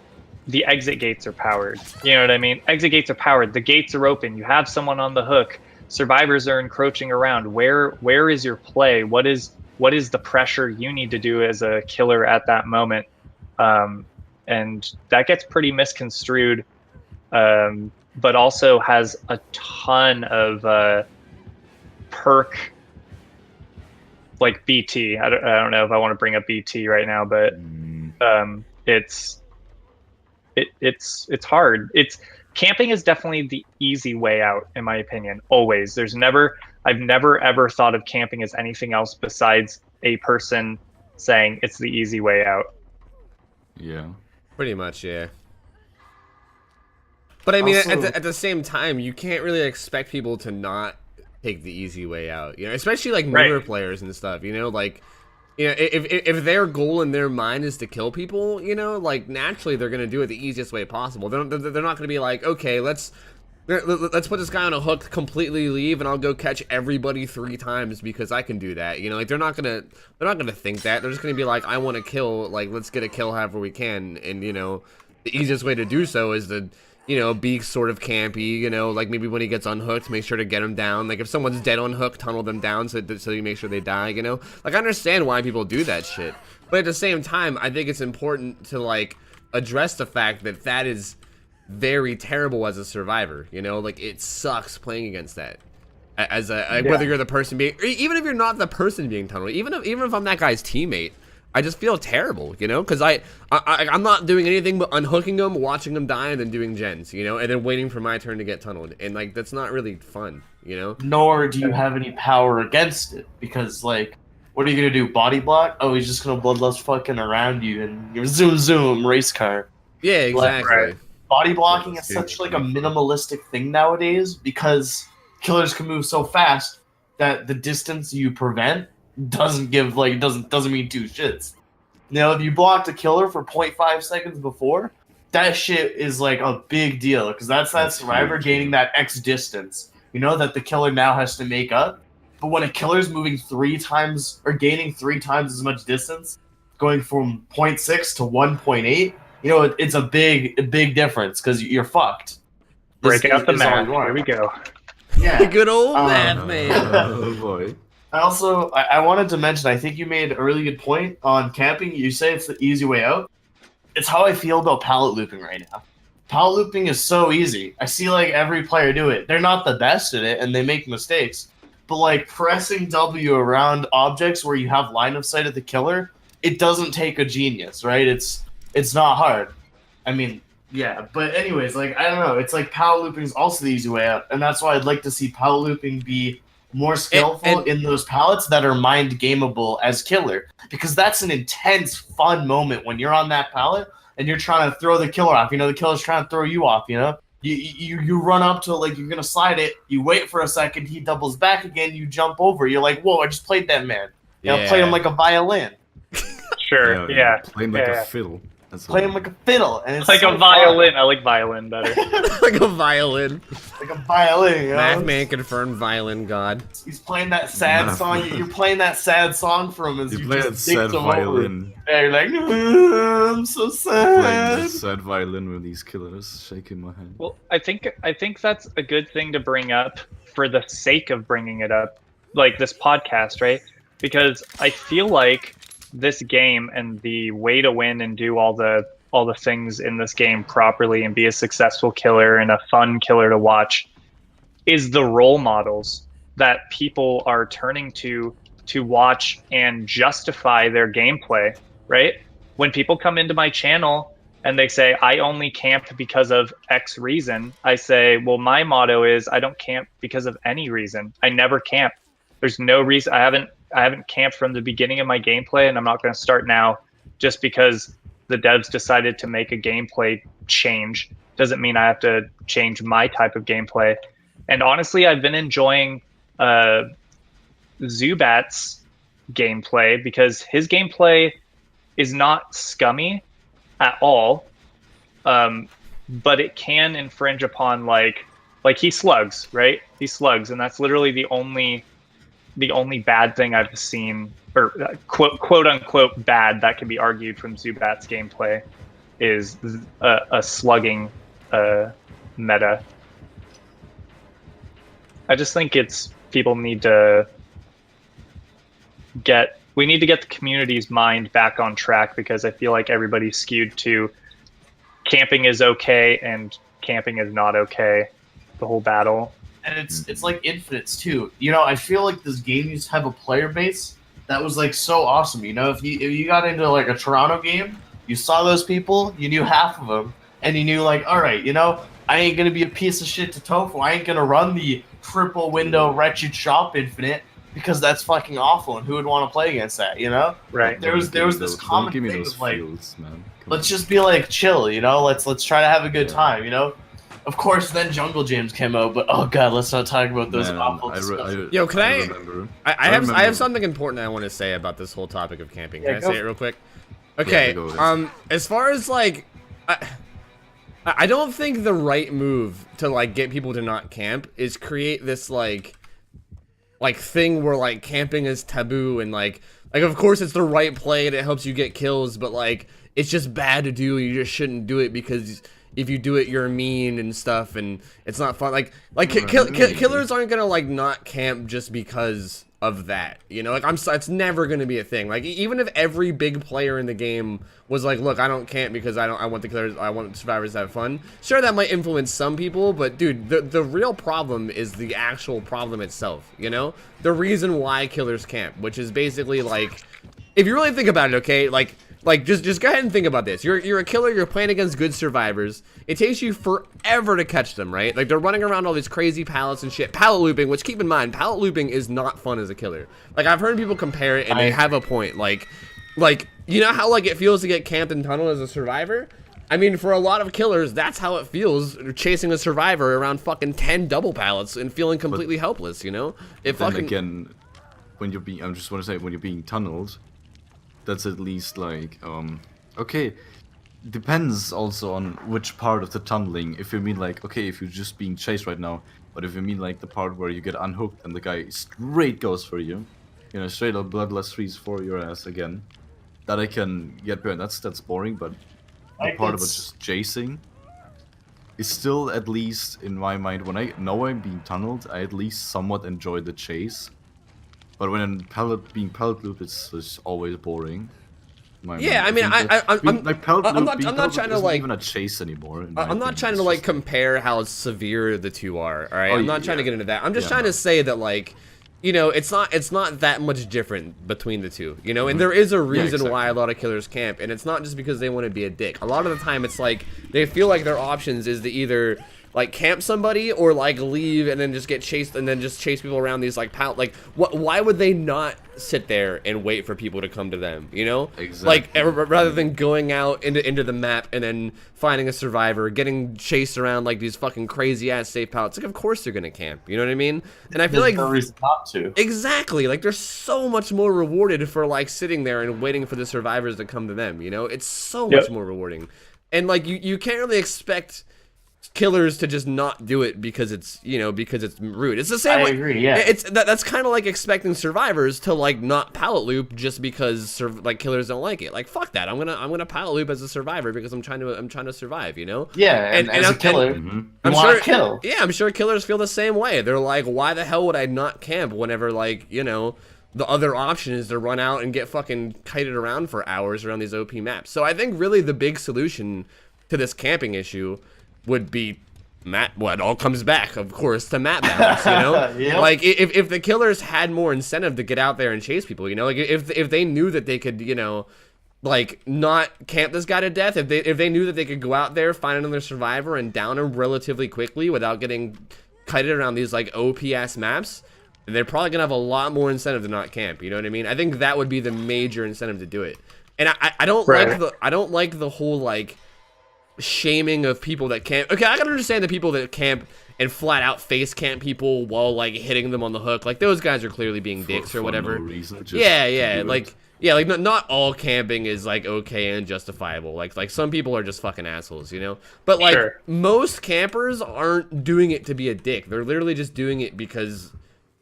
the exit gates are powered. You know what I mean? Exit gates are powered. The gates are open. You have someone on the hook. Survivors are encroaching around. Where is your play? What is the pressure you need to do as a killer at that moment? And that gets pretty misconstrued, but also has a ton of perk, like BT. I don't know if I want to bring up BT right now, but it's hard. Camping is definitely the easy way out, in my opinion. Always. I've never ever thought of camping as anything else besides a person saying it's the easy way out. Yeah. Pretty much, yeah. But I mean, Also- at the same time, you can't really expect people to not take the easy way out, especially like newer players and stuff, like, if their goal in their mind is to kill people, like naturally they're gonna do it the easiest way possible. They're not gonna be like, okay, let's put this guy on a hook, completely leave, and I'll go catch everybody 3 times because I can do that. Like they're not gonna think that. They're just gonna be like, I want to kill, like let's get a kill however we can, and the easiest way to do so is to be sort of campy, like maybe when he gets unhooked, make sure to get him down. Like if someone's dead on hook, tunnel them down so you make sure they die, Like I understand why people do that shit. But at the same time, I think it's important to like address the fact that is very terrible as a survivor, like it sucks playing against that. as whether you're the person being, or even if you're not the person being tunneled, even if I'm that guy's teammate, I just feel terrible, you know, because I'm not doing anything but unhooking them, watching them die, and then doing gens, you know, and then waiting for my turn to get tunneled, and like that's not really fun, you know. Nor do you have any power against it, because like, what are you gonna do? Body block? Oh, he's just gonna bloodlust fucking around you and you're zoom race car. Yeah, exactly. Right. Body blocking is such like a minimalistic thing nowadays because killers can move so fast that the distance you prevent doesn't mean two shits. You know, if you blocked a killer for 0.5 seconds before, that shit is like a big deal because that's that survivor gaining that X distance. You know that the killer now has to make up. But when a killer's moving 3 times or gaining 3 times as much distance, going from 0.6 to 1.8, you know it's a big difference because you're fucked. Break out the is all math. you want. Here we go. Yeah. Good old math, man. Oh boy. I wanted to mention, I think you made a really good point on camping. You say it's the easy way out. It's how I feel about pallet looping right now. Pallet looping is so easy. I see like every player do it. They're not the best at it and they make mistakes. But like pressing W around objects where you have line of sight of the killer, it doesn't take a genius, right? It's not hard. I mean, yeah, but anyways, like I don't know. It's like pallet looping is also the easy way out. And that's why I'd like to see pallet looping be more skillful in those pallets that are mind gameable as killer, because that's an intense fun moment when you're on that pallet and you're trying to throw the killer off. You know, the killer's trying to throw you off. You know, you run up to like you're gonna slide it, you wait for a second, he doubles back again, you jump over, you're like, whoa, I just played that man. You know, play him like a violin. Sure. Yeah. Play him like a fiddle. That's Play him like a fiddle, and it's Like so a violin. I like violin better. Like a violin. fun. Like a violin. You know? Math man confirmed violin god. He's playing that sad song. You're playing that sad song for him as You you play just that dig sad him over. violin. Yeah, you're like, I'm so Playing sad. that sad violin with these killers, shaking my hand. Well, I think that's a good thing to bring up for the sake of bringing it up, like this podcast, right? Because I feel like this game and the way to win and do all the things in this game properly and be a successful killer and a fun killer to watch is the role models that people are turning to watch and justify their gameplay, right? When people come into my channel and they say, I only camp because of X reason, I say, well, my motto is I don't camp because of any reason. I never camp. There's no reason. I haven't camped from the beginning of my gameplay, and I'm not going to start now just because the devs decided to make a gameplay change. Doesn't mean I have to change my type of gameplay. And honestly, I've been enjoying Zubat's gameplay because his gameplay is not scummy at all, but it can infringe upon like he slugs, right? He slugs, and that's literally the only bad thing I've seen, or quote unquote bad that can be argued from Zubat's gameplay, is a slugging meta. I just think people need to get the community's mind back on track, because I feel like everybody's skewed to camping is okay and camping is not okay the whole battle. And it's like infinites too. You know, I feel like this game used to have a player base that was like so awesome. You know, if you got into like a Toronto game, you saw those people, you knew half of them, and you knew like, all right, you know, I ain't gonna be a piece of shit to Tofu. I ain't gonna run the triple window wretched shop infinite because that's fucking awful, and who would want to play against that? You know, Right. There was this common give me thing those of like, feels, man. let's just be like chill, you know. Let's try to have a good time, you know. Of course, then Jungle Jams came out, but oh god, let's not talk about those awful. Yo, can I remember. I have something important I want to say about this whole topic of camping. Can I say it real quick? Okay. As far as like, I don't think the right move to like get people to not camp is create this like thing where like camping is taboo, and like of course it's the right play and it helps you get kills, but like it's just bad to do. You just shouldn't do it because if you do it, you're mean and stuff, and it's not fun. Killers aren't gonna like not camp just because of that, you know, like it's never going to be a thing. Like even if every big player in the game was like, look, I don't camp because I want the killers, I want the survivors to have fun. Sure, that might influence some people, but dude, the real problem is the actual problem itself, you know, the reason why killers camp, which is basically like, if you really think about it, okay, like just go ahead and think about this. You're a killer, you're playing against good survivors. It takes you forever to catch them, right? Like they're running around all these crazy pallets and shit. Pallet looping, which keep in mind, pallet looping is not fun as a killer. Like I've heard people compare it and they have a point. Like you know how like it feels to get camped and tunneled as a survivor? I mean, for a lot of killers, that's how it feels chasing a survivor around fucking 10 double pallets and feeling completely helpless, you know? It then fucking again, when you're being, I just want to say, when you're being tunneled, that's at least like, okay, depends also on which part of the tunneling. If you mean like, okay, if you're just being chased right now, but if you mean like the part where you get unhooked and the guy straight goes for you, you know, straight up bloodless freeze for your ass again, that I can get behind. That's boring, but the part about just chasing is still, at least in my mind, when I know I'm being tunneled, I at least somewhat enjoy the chase. But when I'm being pallet looped, it's just always boring. Yeah, I mean, I'm not trying to like even a chase anymore. I'm not trying to like compare how severe the two are. All right, I'm not trying to get into that. I'm just trying to say that like, you know, it's not that much different between the two. You know, and there is a reason why a lot of killers camp, and it's not just because they want to be a dick. A lot of the time, it's like they feel like their options is to either like camp somebody or like leave and then just get chased and then just chase people around these like why would they not sit there and wait for people to come to them, you know? Exactly. Like rather than going out into the map and then finding a survivor, getting chased around like these fucking crazy ass safe pallets. Like of course they're gonna camp, you know what I mean? And I feel like no reason not to. Exactly. Like they're so much more rewarded for like sitting there and waiting for the survivors to come to them, you know? It's so much more rewarding. And like you can't really expect killers to just not do it because it's, you know, because it's rude. It's the same way. I agree, yeah. It's that's kind of like expecting survivors to like not pallet loop just because like killers don't like it. Like fuck that. I'm gonna pallet loop as a survivor because I'm trying to survive, you know? Yeah, and as a killer, I'm sure kill. Yeah, I'm sure killers feel the same way. They're like, why the hell would I not camp whenever, like, you know, the other option is to run out and get fucking kited around for hours around these OP maps. So I think really the big solution to this camping issue would be it all comes back, of course, to map balance, you know? Yep. Like, if the killers had more incentive to get out there and chase people, you know? Like, if they knew that they could, you know, like, not camp this guy to death, if they knew that they could go out there, find another survivor, and down him relatively quickly without getting kited around these, like, OP-ass maps, they're probably gonna have a lot more incentive to not camp, you know what I mean? I think that would be the major incentive to do it. And I don't like the whole, like, shaming of people that camp. Okay, I can understand the people that camp and flat out face camp people while like hitting them on the hook. Like those guys are clearly being dicks or whatever. No reason, like not all camping is like okay and justifiable. Like some people are just fucking assholes, you know? But like most campers aren't doing it to be a dick. They're literally just doing it because,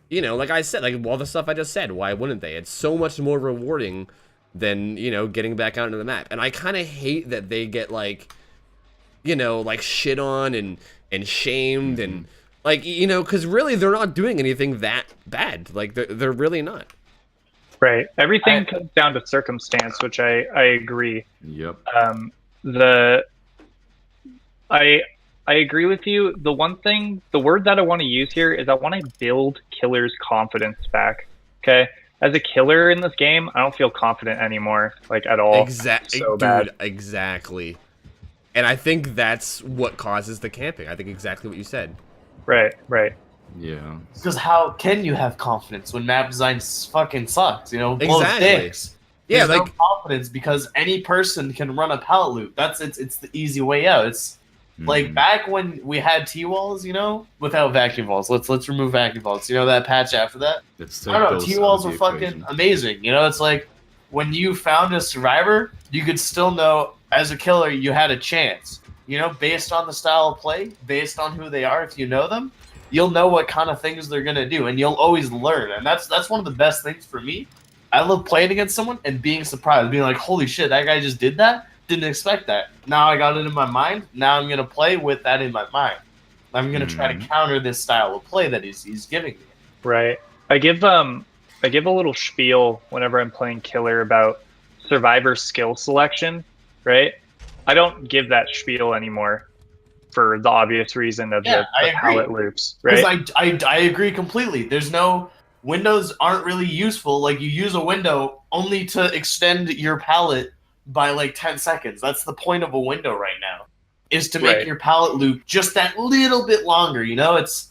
you know, like I said, like all the stuff I just said, why wouldn't they? It's so much more rewarding than, you know, getting back out into the map. And I kind of hate that they get like, you know, like shit on and shamed and like, you know, because really they're not doing anything that bad. Like they're really not. Right. Everything comes down to circumstance, which I agree. Yep. I agree with you. The word that I want to use here is I want to build killers' confidence back. Okay. As a killer in this game, I don't feel confident anymore, like at all. Exactly. So bad. Exactly. And I think that's what causes the camping. I think exactly what you said. Right. Yeah. Because how can you have confidence when map design fucking sucks? You know, blows dicks. Yeah, There's like no confidence because any person can run a pallet loop. It's the easy way out. It's like back when we had T-walls, you know, without vacuum walls. Let's remove vacuum walls. You know that patch after that? I don't know. T-walls were fucking amazing. You know, it's like when you found a survivor, you could still know as a killer you had a chance. You know, based on the style of play, based on who they are, if you know them, you'll know what kind of things they're gonna do, and you'll always learn. And that's one of the best things for me. I love playing against someone and being surprised, being like, holy shit, that guy just did that? Didn't expect that. Now I got it in my mind. Now I'm gonna play with that in my mind. I'm gonna try to counter this style of play that he's giving me. Right. I give give a little spiel whenever I'm playing killer about survivor skill selection, right? I don't give that spiel anymore for the obvious reason of the pallet loops, right? Because I agree completely. There's no windows aren't really useful. Like you use a window only to extend your pallet by like 10 seconds. That's the point of a window right now, is to make your pallet loop just that little bit longer. You know, that's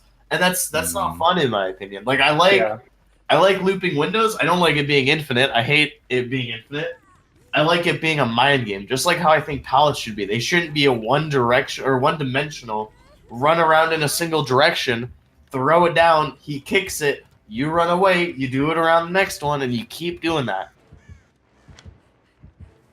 not fun in my opinion. Like I like looping windows. I don't like it being infinite. I hate it being infinite. I like it being a mind game, just like how I think pallets should be. They shouldn't be a one-dimensional, run around in a single direction, throw it down, he kicks it, you run away, you do it around the next one, and you keep doing that.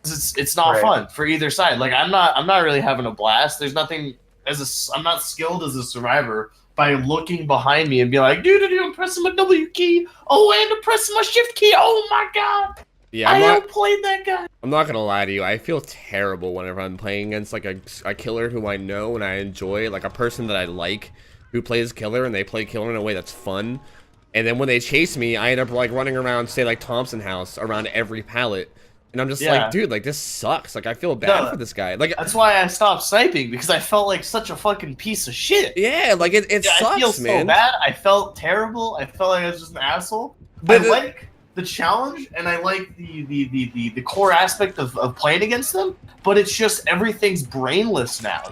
It's not fun for either side. Like I'm not really having a blast. There's nothing I'm not skilled as a survivor by looking behind me and be like, dude, I'm pressing my W key. Oh, and I'm pressing my shift key. Oh my god. Yeah, I outplayed that guy. I'm not gonna lie to you. I feel terrible whenever I'm playing against like a killer who I know and I enjoy, like a person that I like who plays killer and they play killer in a way that's fun. And then when they chase me, I end up like running around, say like Thompson House, around every pallet. And I'm just like, dude, like this sucks. Like I feel bad for this guy. Like that's why I stopped sniping, because I felt like such a fucking piece of shit. Yeah, like it sucks, man. I feel so bad. I felt terrible. I felt like I was just an asshole. But I like the challenge, and I like the core aspect of playing against them, but it's just everything's brainless now.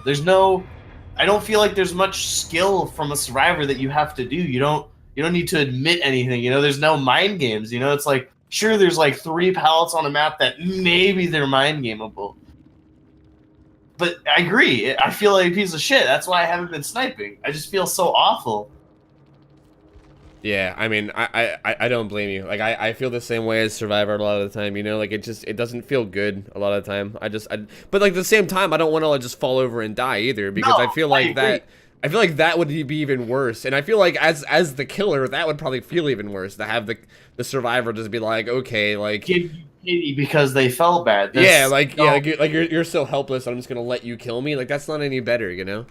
I don't feel like there's much skill from a survivor that you have to do. You don't need to admit anything, you know. There's no mind games, you know. It's like, sure, there's like 3 pallets on a map that maybe they're mind gameable, but I agree, I feel like a piece of shit. That's why I haven't been sniping. I just feel so awful. Yeah, I mean, I don't blame you. Like, I feel the same way as Survivor a lot of the time, you know? Like, it doesn't feel good a lot of the time. But, like, at the same time, I don't want to, like, just fall over and die either, because I feel like that would be even worse. And I feel like as the killer, that would probably feel even worse, to have the Survivor just be like, okay, like... Give you pity because they felt bad. You're so helpless, I'm just gonna let you kill me. Like, that's not any better, you know?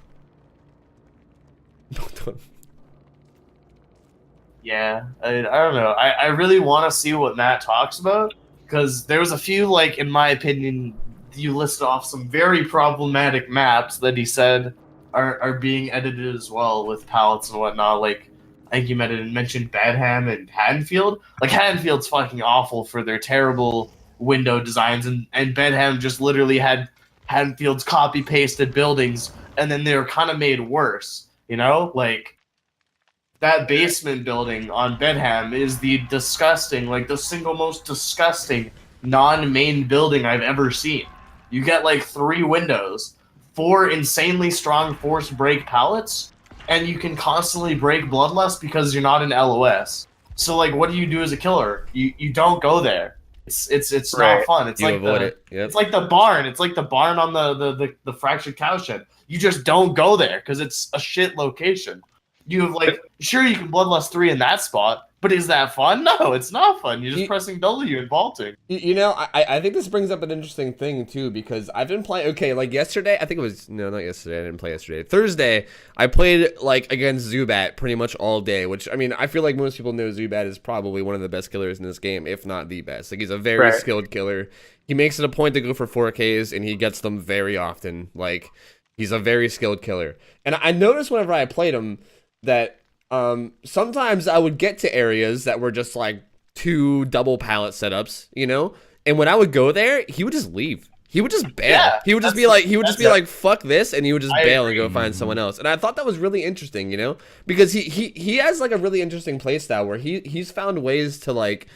Yeah, I don't know. I really want to see what Matt talks about, because there was a few, like, in my opinion, you listed off some very problematic maps that he said are being edited as well with pallets and whatnot. Like, I think you mentioned Badham and Haddonfield. Like, Haddonfield's fucking awful for their terrible window designs, and Badham just literally had Haddonfield's copy-pasted buildings, and then they were kind of made worse, you know? Like, that basement building on Bedham is the single most disgusting non-main building I've ever seen. You get like 3 windows, 4 insanely strong force break pallets, and you can constantly break Bloodlust because you're not an LOS. So like, what do you do as a killer? You don't go there. It's not fun. It's like it's like the barn. It's like the barn on the fractured cowshed. You just don't go there because it's a shit location. You have like, sure, you can Bloodlust 3 in that spot, but is that fun? No, it's not fun. You're just pressing W and vaulting. You know, I think this brings up an interesting thing too, because I've been playing. Okay, like yesterday, I think it was not yesterday. I didn't play yesterday. Thursday, I played like against Zubat pretty much all day. Which, I mean, I feel like most people know Zubat is probably one of the best killers in this game, if not the best. Like, he's a very skilled killer. He makes it a point to go for 4Ks, and he gets them very often. Like, he's a very skilled killer. And I noticed whenever I played him that sometimes I would get to areas that were just like 2 double pallet setups, you know, and when I would go there, he would just leave. He would just bail. Yeah, he would just be like, fuck this, and he would just bail and go find someone else. And I thought that was really interesting, you know, because he has like a really interesting play style where he's found ways to like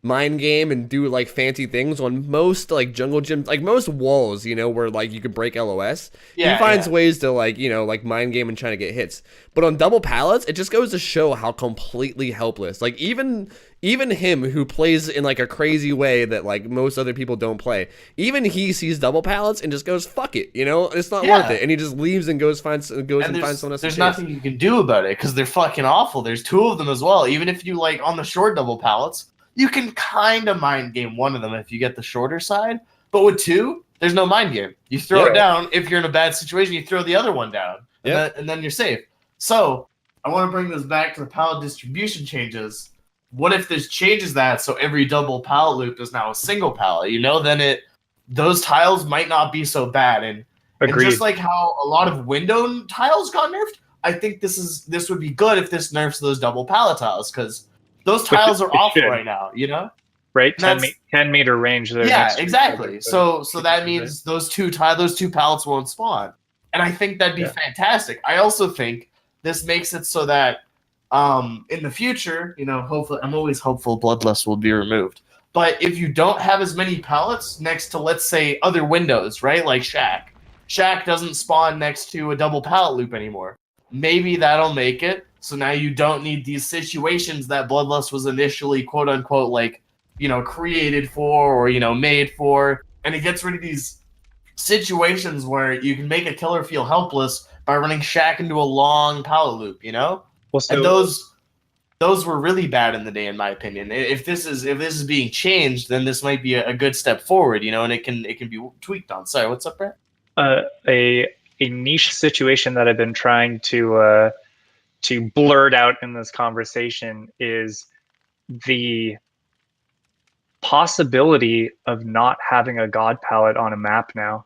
mind game and do like fancy things on most like jungle gyms, like most walls, you know, where like you can break LOS. He finds ways to like, you know, like mind game and trying to get hits. But on double pallets, it just goes to show how completely helpless. Like even him, who plays in like a crazy way that like most other people don't play, even he sees double pallets and just goes, fuck it, you know, it's not worth it, and he just leaves and goes and finds someone else. There's nothing you can do about it because they're fucking awful. There's 2 of them as well. Even if you like on the short double pallets, you can kind of mind game one of them if you get the shorter side, but with 2, there's no mind game. You throw it down. If you're in a bad situation, you throw the other one down, and then you're safe. So I want to bring this back to the pallet distribution changes. what if this changes that so every double pallet loop is now a single pallet? You know, then those tiles might not be so bad. And just like how a lot of window tiles got nerfed, I think this would be good if this nerfs those double pallet tiles, because those tiles are awful right now, you know? Right, 10 meter range. Yeah, exactly. So that means those two pallets won't spawn, and I think that'd be fantastic. I also think this makes it so that in the future, you know, hopefully, I'm always hopeful Bloodlust will be removed. But if you don't have as many pallets next to, let's say, other windows, right, like Shack doesn't spawn next to a double pallet loop anymore. Maybe that'll make it so now you don't need these situations that Bloodlust was initially, quote unquote, like, you know, created for, or, you know, made for. And it gets rid of these situations where you can make a killer feel helpless by running Shack into a long pallet loop, you know? Well, so, and those were really bad in the day, in my opinion. If this is being changed, then this might be a good step forward, you know, and it can be tweaked on. Sorry, what's up, Brett? A niche situation that I've been trying to blurt out in this conversation is the possibility of not having a god pallet on a map now.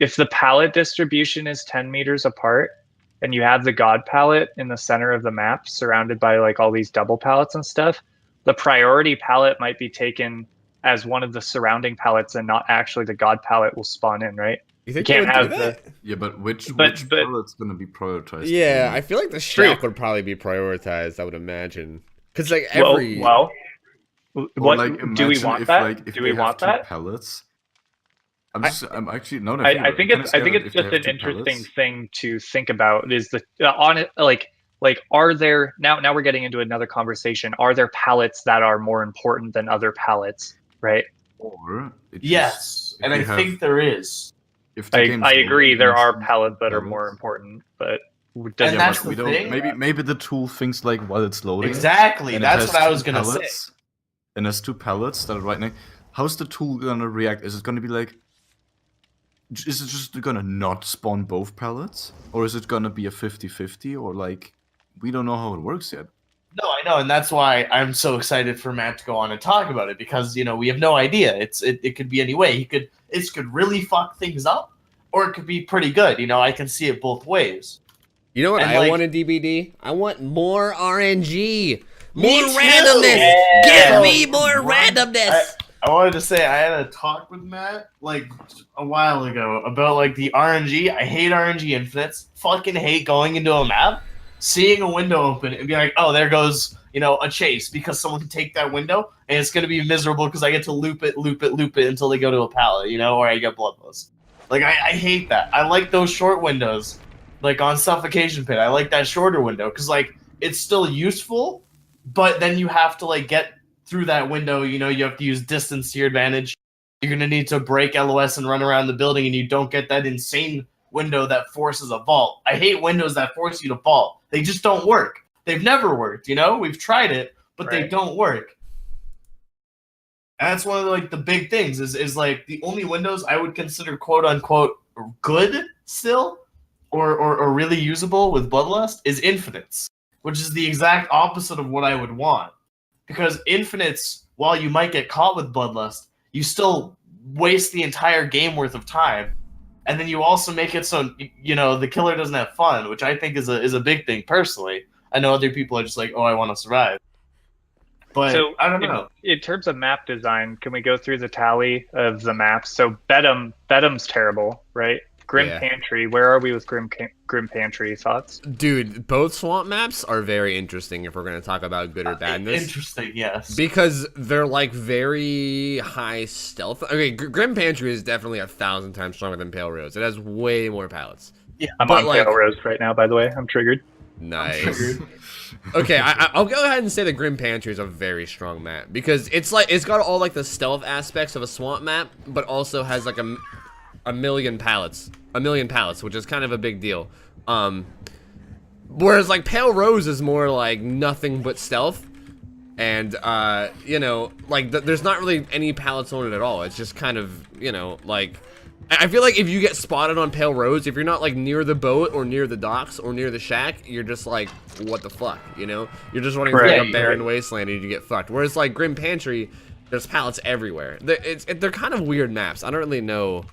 If the pallet distribution is 10 meters apart and you have the god pallet in the center of the map surrounded by like all these double pallets and stuff, the priority pallet might be taken as one of the surrounding pallets and not actually the god pallet will spawn in, right? You think can't they would have do that? Yeah, but which pallet's gonna be prioritized? Yeah, I feel like the Shack would probably be prioritized, I would imagine. Because like every... Well, what like, do we want that? Like, do we want that? Pellets. I think it's just an interesting thing to think about. Is the on it like are there now we're getting into another conversation? Are there pallets that are more important than other pallets? Right? Or yes, and I think there is. If I agree, there are pallets that are more important, but that's the thing. Maybe the tool thinks like while it's loading. Exactly, that's what I was gonna say. And there's two pallets that are right next. How's the tool gonna react? Is it gonna be like? Is it just gonna not spawn both pallets, or is it gonna be a 50-50, or like we don't know how it works yet? No, I know, and that's why I'm so excited for Matt to go on and talk about it, because you know we have no idea. It could be any way. It could really fuck things up, or it could be pretty good. You know, I can see it both ways. You know what I want in DbD? I want more RNG, more randomness. Give me more randomness. I wanted to say I had a talk with Matt like a while ago about like the RNG. I hate RNG infinites. Fucking hate going into a map, seeing a window open and be like, oh, there goes, you know, a chase because someone can take that window and it's gonna be miserable because I get to loop it until they go to a pallet, you know, or I get bloodless. Like I hate that. I like those short windows, like on Suffocation Pit. I like that shorter window because like it's still useful, but then you have to like get through that window, you know, you have to use distance to your advantage. You're going to need to break LOS and run around the building, and you don't get that insane window that forces a vault. I hate windows that force you to vault. They just don't work. They've never worked, you know? We've tried it, but they don't work. And that's one of like the big things is like the only windows I would consider quote unquote good still or really usable with Bloodlust is infinites, which is the exact opposite of what I would want. Because infinites, while you might get caught with Bloodlust, you still waste the entire game worth of time. And then you also make it so, you know, the killer doesn't have fun, which I think is a big thing personally. I know other people are just like, oh, I want to survive. But so, I don't know. In terms of map design, can we go through the tally of the maps? So Bedham's terrible, right? Grim Pantry. Where are we with Grim Pantry? Thoughts? Dude, both swamp maps are very interesting if we're going to talk about good or badness. Interesting, yes. Because they're like very high stealth. Okay, Grim Pantry is definitely 1,000 times stronger than Pale Rose. It has way more pallets. Yeah, I'm on Pale Rose right now, by the way. I'm triggered. Nice. Okay, I'll go ahead and say the Grim Pantry is a very strong map because it's got all like the stealth aspects of a swamp map, but also has like a million pallets, which is kind of a big deal. Whereas like Pale Rose is more like nothing but stealth, and you know, like there's not really any pallets on it at all. It's just kind of, you know, like I feel like if you get spotted on pale roads, if you're not like near the boat or near the docks or near the shack, you're just like, what the fuck, you know? You're just running through like a barren wasteland and you get fucked. Whereas like Grim Pantry, there's pallets everywhere. They're kind of weird maps. I don't really know.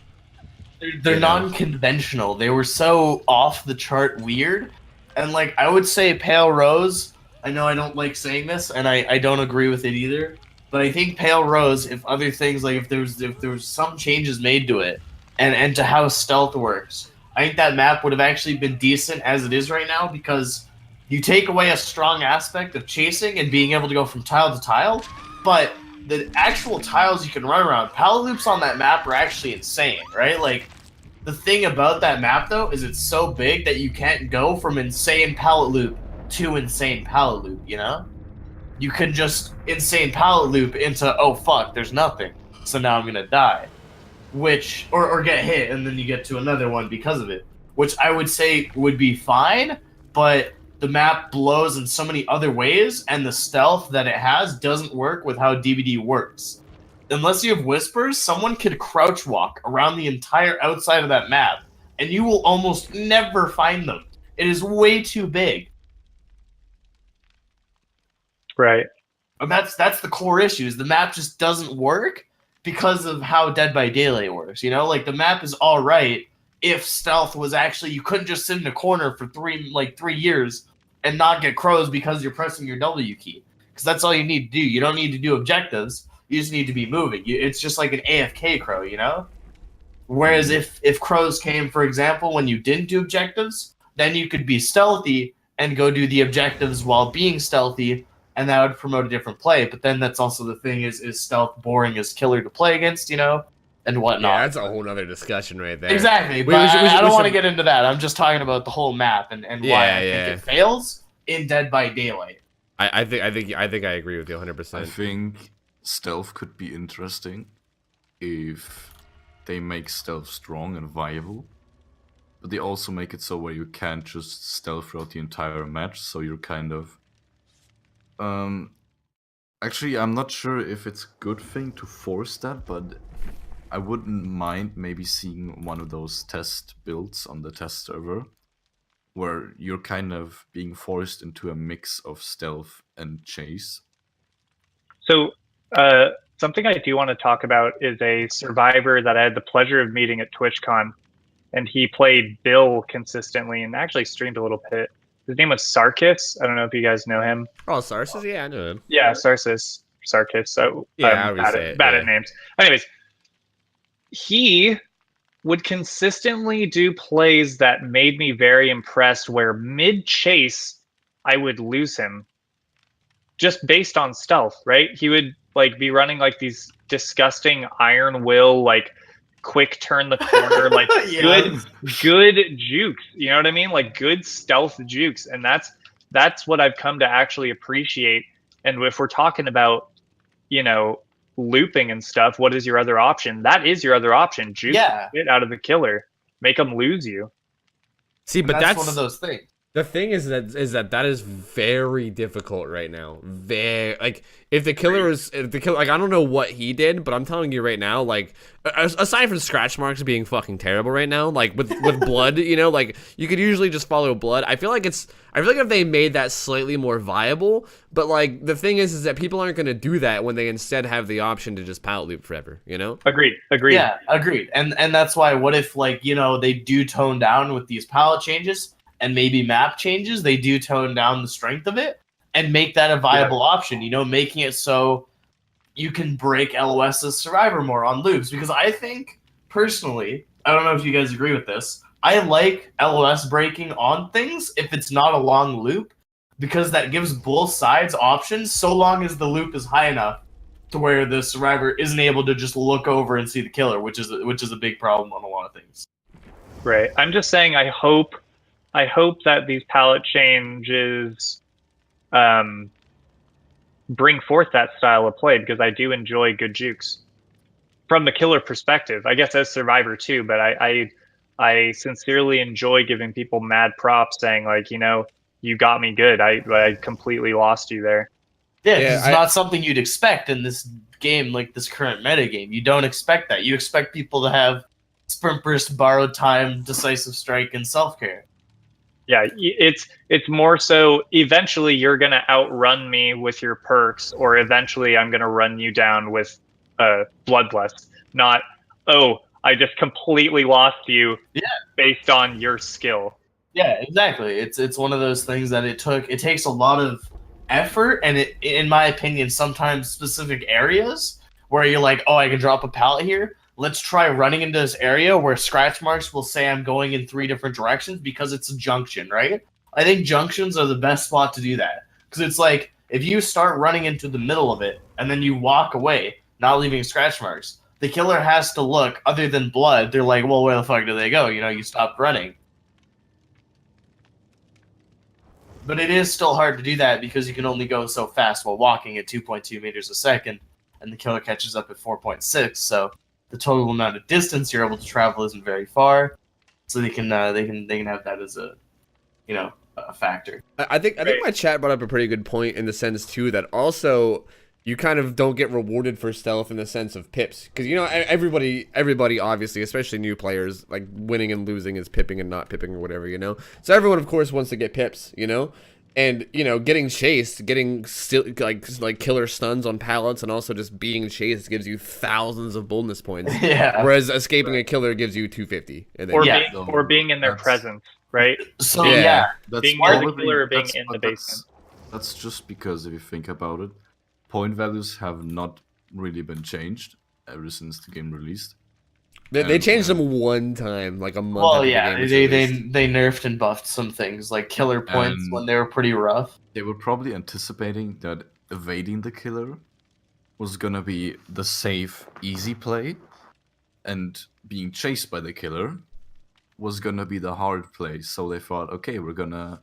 They're non-conventional. They were so off the chart weird, and like I would say Pale Rose. I know I don't like saying this, and I don't agree with it either. But I think Pale Rose, if other things like if there's some changes made to it, and to how stealth works, I think that map would have actually been decent as it is right now, because you take away a strong aspect of chasing and being able to go from tile to tile, but the actual tiles you can run around, pallet loops on that map are actually insane, right? Like, the thing about that map, though, is it's so big that you can't go from insane pallet loop to insane pallet loop, you know? You can just insane pallet loop into, oh fuck, there's nothing, so now I'm gonna die. Which, or get hit, and then you get to another one because of it. Which I would say would be fine, but the map blows in so many other ways, and the stealth that it has doesn't work with how DbD works. Unless you have whispers, someone could crouch walk around the entire outside of that map, and you will almost never find them. It is way too big. Right. And that's the core issue, is the map just doesn't work because of how Dead by Daylight works, you know? Like, the map is alright if stealth was actually, you couldn't just sit in a corner for 3 years and not get crows because you're pressing your W key. Because that's all you need to do. You don't need to do objectives. You just need to be moving. It's just like an AFK crow, you know? Whereas if crows came, for example, when you didn't do objectives, then you could be stealthy and go do the objectives while being stealthy, and that would promote a different play. But then that's also the thing, is stealth boring as killer to play against, you know? And whatnot. Yeah, that's a whole other discussion right there. Exactly, but I don't want to get into that. I'm just talking about the whole map and why I think it fails in Dead by Daylight. I think I agree with you 100%. I think stealth could be interesting if they make stealth strong and viable, but they also make it so where you can't just stealth throughout the entire match, so you're kind of actually, I'm not sure if it's a good thing to force that, but I wouldn't mind maybe seeing one of those test builds on the test server where you're kind of being forced into a mix of stealth and chase. So something I do want to talk about is a survivor that I had the pleasure of meeting at TwitchCon, and he played Bill consistently and actually streamed a little bit. His name was Sarkis. I don't know if you guys know him. Oh, Sarkis? Yeah, I know him. Yeah, Sarkis. So yeah, I'm bad at names. Anyways, he would consistently do plays that made me very impressed, where mid-chase, I would lose him just based on stealth, right? He would like be running like these disgusting Iron Will, like quick turn the corner, like good jukes. You know what I mean? Like good stealth jukes. And that's what I've come to actually appreciate. And if we're talking about, you know, looping and stuff, what is your other option? That is your other option. Juke it out of the killer. Make them lose you. See, but that's one of those things. The thing is that is very difficult right now. Like if the killer like I don't know what he did, but I'm telling you right now, like aside from scratch marks being fucking terrible right now, like with blood, you know, like you could usually just follow blood. I feel like if they made that slightly more viable, but like the thing is that people aren't going to do that when they instead have the option to just pallet loop forever, you know? Agreed. Yeah, agreed. And that's why, what if, like, you know, they do tone down with these pallet changes and maybe map changes, they do tone down the strength of it and make that a viable option, you know, making it so you can break LOS's Survivor more on loops. Because I think, personally, I don't know if you guys agree with this, I like LOS breaking on things if it's not a long loop, because that gives both sides options so long as the loop is high enough to where the survivor isn't able to just look over and see the killer, which is a big problem on a lot of things. Right. I'm just saying I hope that these palette changes bring forth that style of play, because I do enjoy good jukes from the killer perspective. I guess as survivor too, but I sincerely enjoy giving people mad props, saying like, you know, you got me good. I completely lost you there. Yeah, it's not something you'd expect in this game, like this current meta game. You don't expect that. You expect people to have sprint burst, borrowed time, decisive strike, and self care. Yeah, it's more so eventually you're gonna outrun me with your perks, or eventually I'm gonna run you down with bloodlust. Not, oh, I just completely lost you based on your skill. Yeah, exactly. It's one of those things that it takes a lot of effort, and it, in my opinion, sometimes specific areas where you're like, oh, I can drop a pallet here. Let's try running into this area where scratch marks will say I'm going in 3 different directions because it's a junction, right? I think junctions are the best spot to do that. Because it's like, if you start running into the middle of it and then you walk away, not leaving scratch marks, the killer has to look, other than blood, they're like, well, where the fuck do they go? You know, you stopped running. But it is still hard to do that because you can only go so fast while walking at 2.2 meters a second, and the killer catches up at 4.6, so the total amount of distance you're able to travel isn't very far, so they can have that as a factor. I think my chat brought up a pretty good point in the sense too that also you kind of don't get rewarded for stealth in the sense of pips, because everybody obviously, especially new players, like winning and losing is pipping and not pipping or whatever, so everyone of course wants to get pips, and getting chased, getting still like killer stuns on pallets, and also just being chased gives you thousands of boldness points. Yeah. Whereas escaping a killer gives you 250. And then Or being in their presence, right? So That's Being near the probably- killer or being that's- in the but basement. That's just because if you think about it, point values have not really been changed ever since the game released. they changed them one time, like a month. well, after yeah, the game was they released. they nerfed and buffed some things like killer points And- when they were pretty rough. They were probably anticipating that evading the killer was gonna be the safe, easy play, and being chased by the killer was gonna be the hard play. So they thought, okay, we're gonna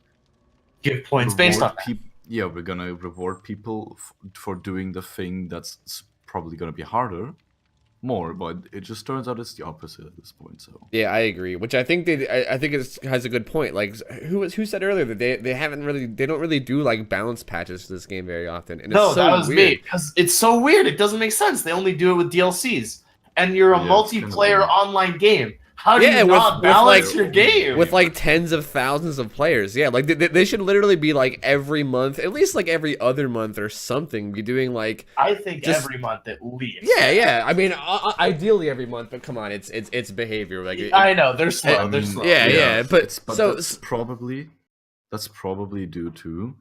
Give points based on that. Yeah, we're gonna reward people for doing the thing that's probably gonna be harder, more. But it just turns out it's the opposite at this point. So Yeah, I agree. Which I think it has a good point. Like who said earlier that they don't really do like balance patches to this game very often. And No, it's so that was weird. me. Because it's so weird. It doesn't make sense. They only do it with DLCs. And you're a Yeah, it's kinda multiplayer weird. online game. How do Yeah, you with- not with, balance like- your game? With like tens of thousands of players. Yeah, like they should literally be like every month, at least like every other month or something, be doing like I think just- every month at least. yeah. I mean, ideally every month, but come on, it's behavior. Like I know, they're slow. I They're mean, slow. Yeah, but so- that's probably due to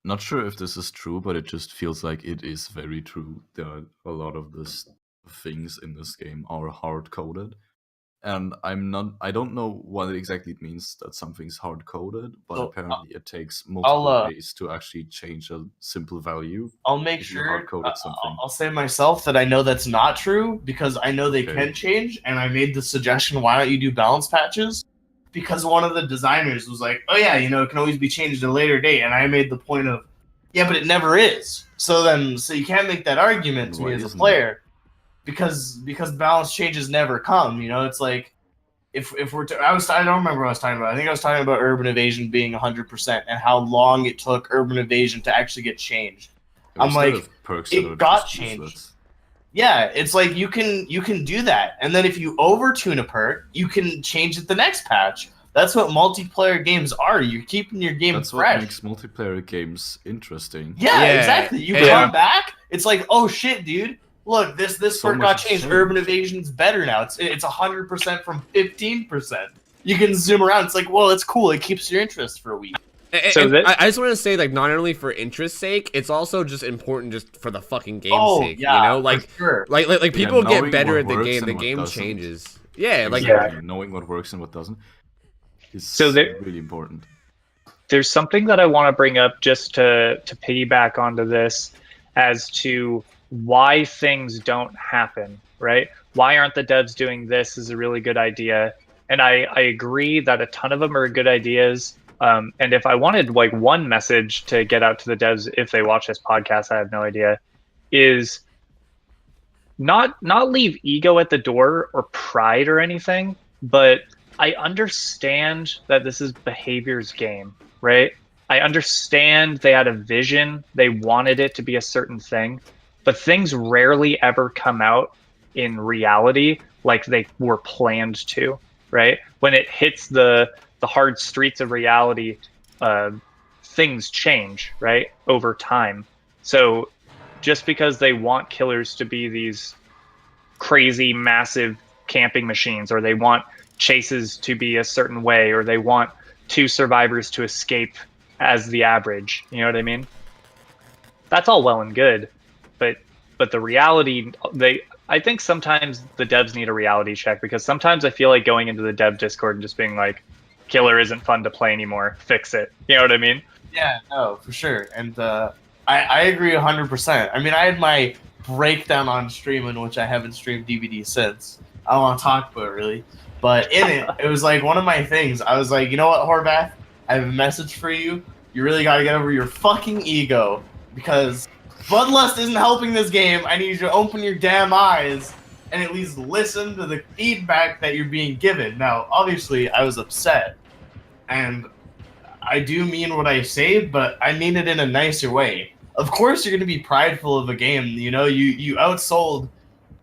not sure if this is true, but it just feels like it is very true that a lot of this things in this game are hard coded, and I don't know what exactly it means that something's hard coded, but So, apparently it takes multiple I'll, ways to actually change a simple value. I'll make if you sure. hard-coded something. I'll say myself that I know that's not true because I know they Okay. can change, and I made the suggestion, why don't you do balance patches? Because one of the designers was like, oh yeah, it can always be changed at a later date, and I made the point of, yeah, but it never is. So you can't make that argument to Why me as a isn't it? player, because balance changes never come. It's like if we're I don't remember what I was talking about. I think I was talking about urban evasion being 100% and how long it took urban evasion to actually get changed. I'm Instead like, of perks it that are got just changed. useless. Yeah, it's like you can do that, and then if you overtune a perk, you can change it the next patch. That's what multiplayer games are. You're keeping your game That's fresh. what makes multiplayer games interesting. Yeah, Yeah, exactly. You yeah. come back, it's like, oh shit, dude. Look, this So perk much got has changed. changed. Urban evasion's better now. It's 100% from 15%. You can zoom around. It's like, well, it's cool. It keeps your interest for a week. So And that- I just want to say, like, not only for interest's sake, it's also just important just for the fucking game's Oh sake. yeah, Like, for sure. like people knowing get better what at the works game. and The what game doesn't. changes. Yeah, like Exactly. Knowing what works and what doesn't is So there- really important. There's something that I want to bring up just to piggyback onto this as to why things don't happen, right? Why aren't the devs doing this is a really good idea. And I agree that a ton of them are good ideas. And if I wanted like one message to get out to the devs if they watch this podcast, I have no idea, is not leave ego at the door or pride or anything, but I understand that this is behavior's game, right? I understand they had a vision, they wanted it to be a certain thing, but things rarely ever come out in reality like they were planned to, right? When it hits the hard streets of reality, things change, right, over time. So just because they want killers to be these crazy, massive camping machines, or they want chases to be a certain way, or they want 2 survivors to escape as the average, you know what I mean? That's all well and good, but the reality, I think sometimes the devs need a reality check, because sometimes I feel like going into the dev Discord and just being like, killer isn't fun to play anymore, fix it. You know what I mean? Yeah, no, for sure. And I agree 100%. I mean, I had my breakdown on stream, in which I haven't streamed DbD since. I don't want to talk about it, really. But in it, it was like one of my things. I was like, you know what, Horvath? I have a message for you. You really got to get over your fucking ego, because Bloodlust isn't helping this game. I need you to open your damn eyes and at least listen to the feedback that you're being given. Now, obviously, I was upset. And I do mean what I say, but I mean it in a nicer way. Of course, you're going to be prideful of a game. You know, you outsold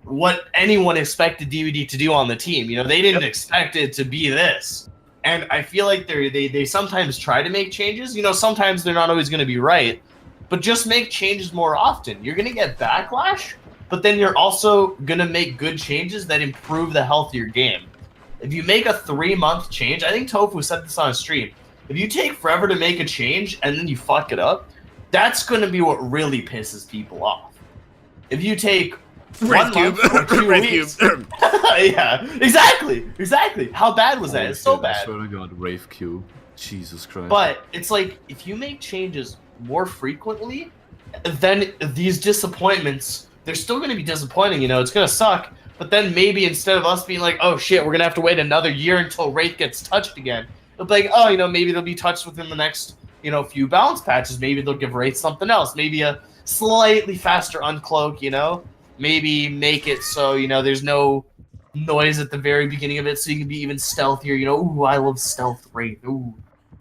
what anyone expected DbD to do on the team. You know, they didn't expect it to be this. And I feel like they sometimes try to make changes. You know, sometimes they're not always going to be right. But just make changes more often. You're going to get backlash, but then you're also going to make good changes that improve the health of your game. If you make a 3-month change, I think Tofu said this on a stream, if you take forever to make a change and then you fuck it up, that's going to be what really pisses people off. If you take 1 month or 2 weeks... yeah, exactly. How bad was that? It's so bad. I swear to God, Rave Q. Jesus Christ. But it's like, if you make changes more frequently, then these disappointments, they're still going to be disappointing, you know, it's going to suck, but then maybe instead of us being like, oh shit, we're going to have to wait another year until Wraith gets touched again, it'll be like, oh, you know, maybe they'll be touched within the next, you know, few balance patches, maybe they'll give Wraith something else, maybe a slightly faster uncloak, you know, maybe make it so, you know, there's no noise at the very beginning of it, so you can be even stealthier, you know, ooh, I love stealth Wraith, ooh.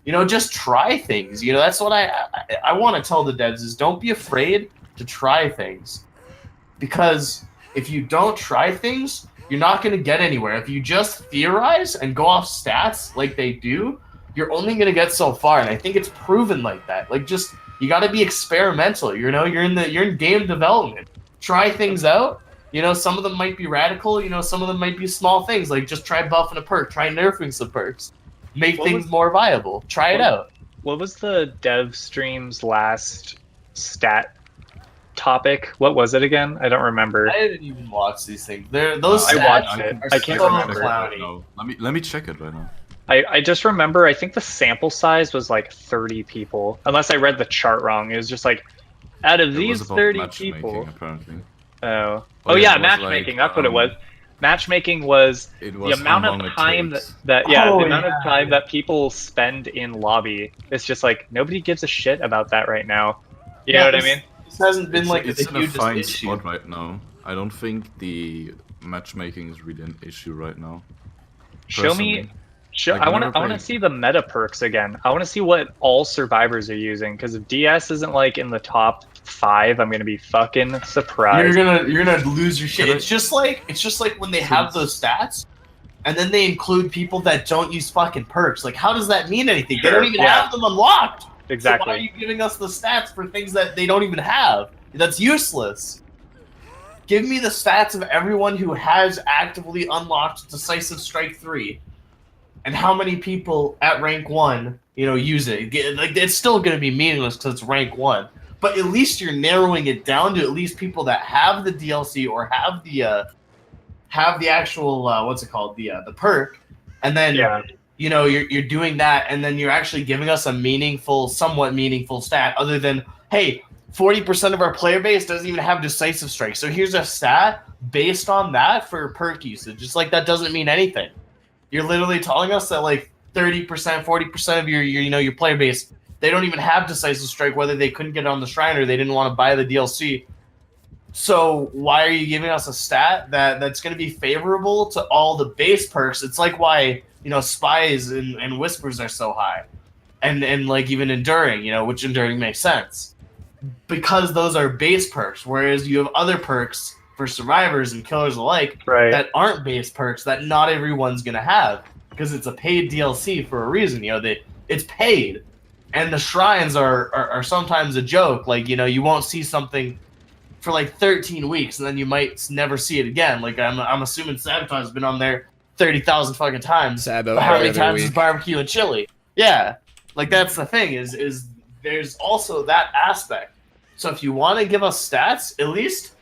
You know, just try things. You know, that's what I want to tell the devs is don't be afraid to try things. Because if you don't try things, you're not going to get anywhere. If you just theorize and go off stats like they do, you're only going to get so far. And I think it's proven like that. Like, just, you got to be experimental. You know, you're in game development. Try things out. You know, some of them might be radical. You know, some of them might be small things. Like, just try buffing a perk. Try nerfing some perks. Make things more viable. Try it out. What was the dev stream's last stat topic? What was it again? I don't remember. I didn't even watch these things. Those I stats watched it. are I can't so remember. cloudy. No. Let me check it right now. I just remember, I think the sample size was like 30 people. Unless I read the chart wrong. It was just like, out of these 30 people... Apparently. Oh Oh, yeah, it was matchmaking. like, that's what it was. Matchmaking was the amount how of long it time takes. the amount of time that people spend in lobby. It's just like nobody gives a shit about that right now. You know what I mean? This hasn't been like It's the in a hugest fine issue. spot right now. I don't think the matchmaking is really an issue right now. Show me. Like, I whenever want to playing- see the meta perks again. I want to see what all survivors are using, because if DS isn't like in the top 5, I'm gonna be fucking surprised. You're gonna lose your shit. Can I- It's just like when they have those stats, and then they include people that don't use fucking perks. Like, how does that mean anything? They Sure, don't even yeah. have them unlocked. Exactly. So why are you giving us the stats for things that they don't even have? That's useless. Give me the stats of everyone who has actively unlocked Decisive Strike 3. And how many people at rank 1, you know, use it. Like, it's still going to be meaningless because it's rank 1. But at least you're narrowing it down to at least people that have the DLC or have the actual, what's it called? The perk. And then, you know, you're doing that, and then you're actually giving us a meaningful, somewhat meaningful stat other than, hey, 40% of our player base doesn't even have Decisive Strike. So here's a stat based on that for perk usage. It's like that doesn't mean anything. You're literally telling us that like 30%, 40% of your player base, they don't even have Decisive Strike, whether they couldn't get it on the Shrine or they didn't want to buy the DLC. So why are you giving us a stat that's going to be favorable to all the base perks? It's like why, you know, Spies and Whispers are so high. And like even Enduring, you know, which Enduring makes sense. Because those are base perks, whereas you have other perks for survivors and killers alike Right. that aren't base perks that not everyone's gonna have because it's a paid DLC for a reason. You know, it's paid, and the shrines are sometimes a joke. Like, you know, you won't see something for like 13 weeks, and then you might never see it again. Like, I'm assuming Sabotage has been on there 30,000 fucking times. Sabo But how every many other times is week. barbecue and chili? Yeah, like that's the thing. Is there's also that aspect. So if you want to give us stats, at least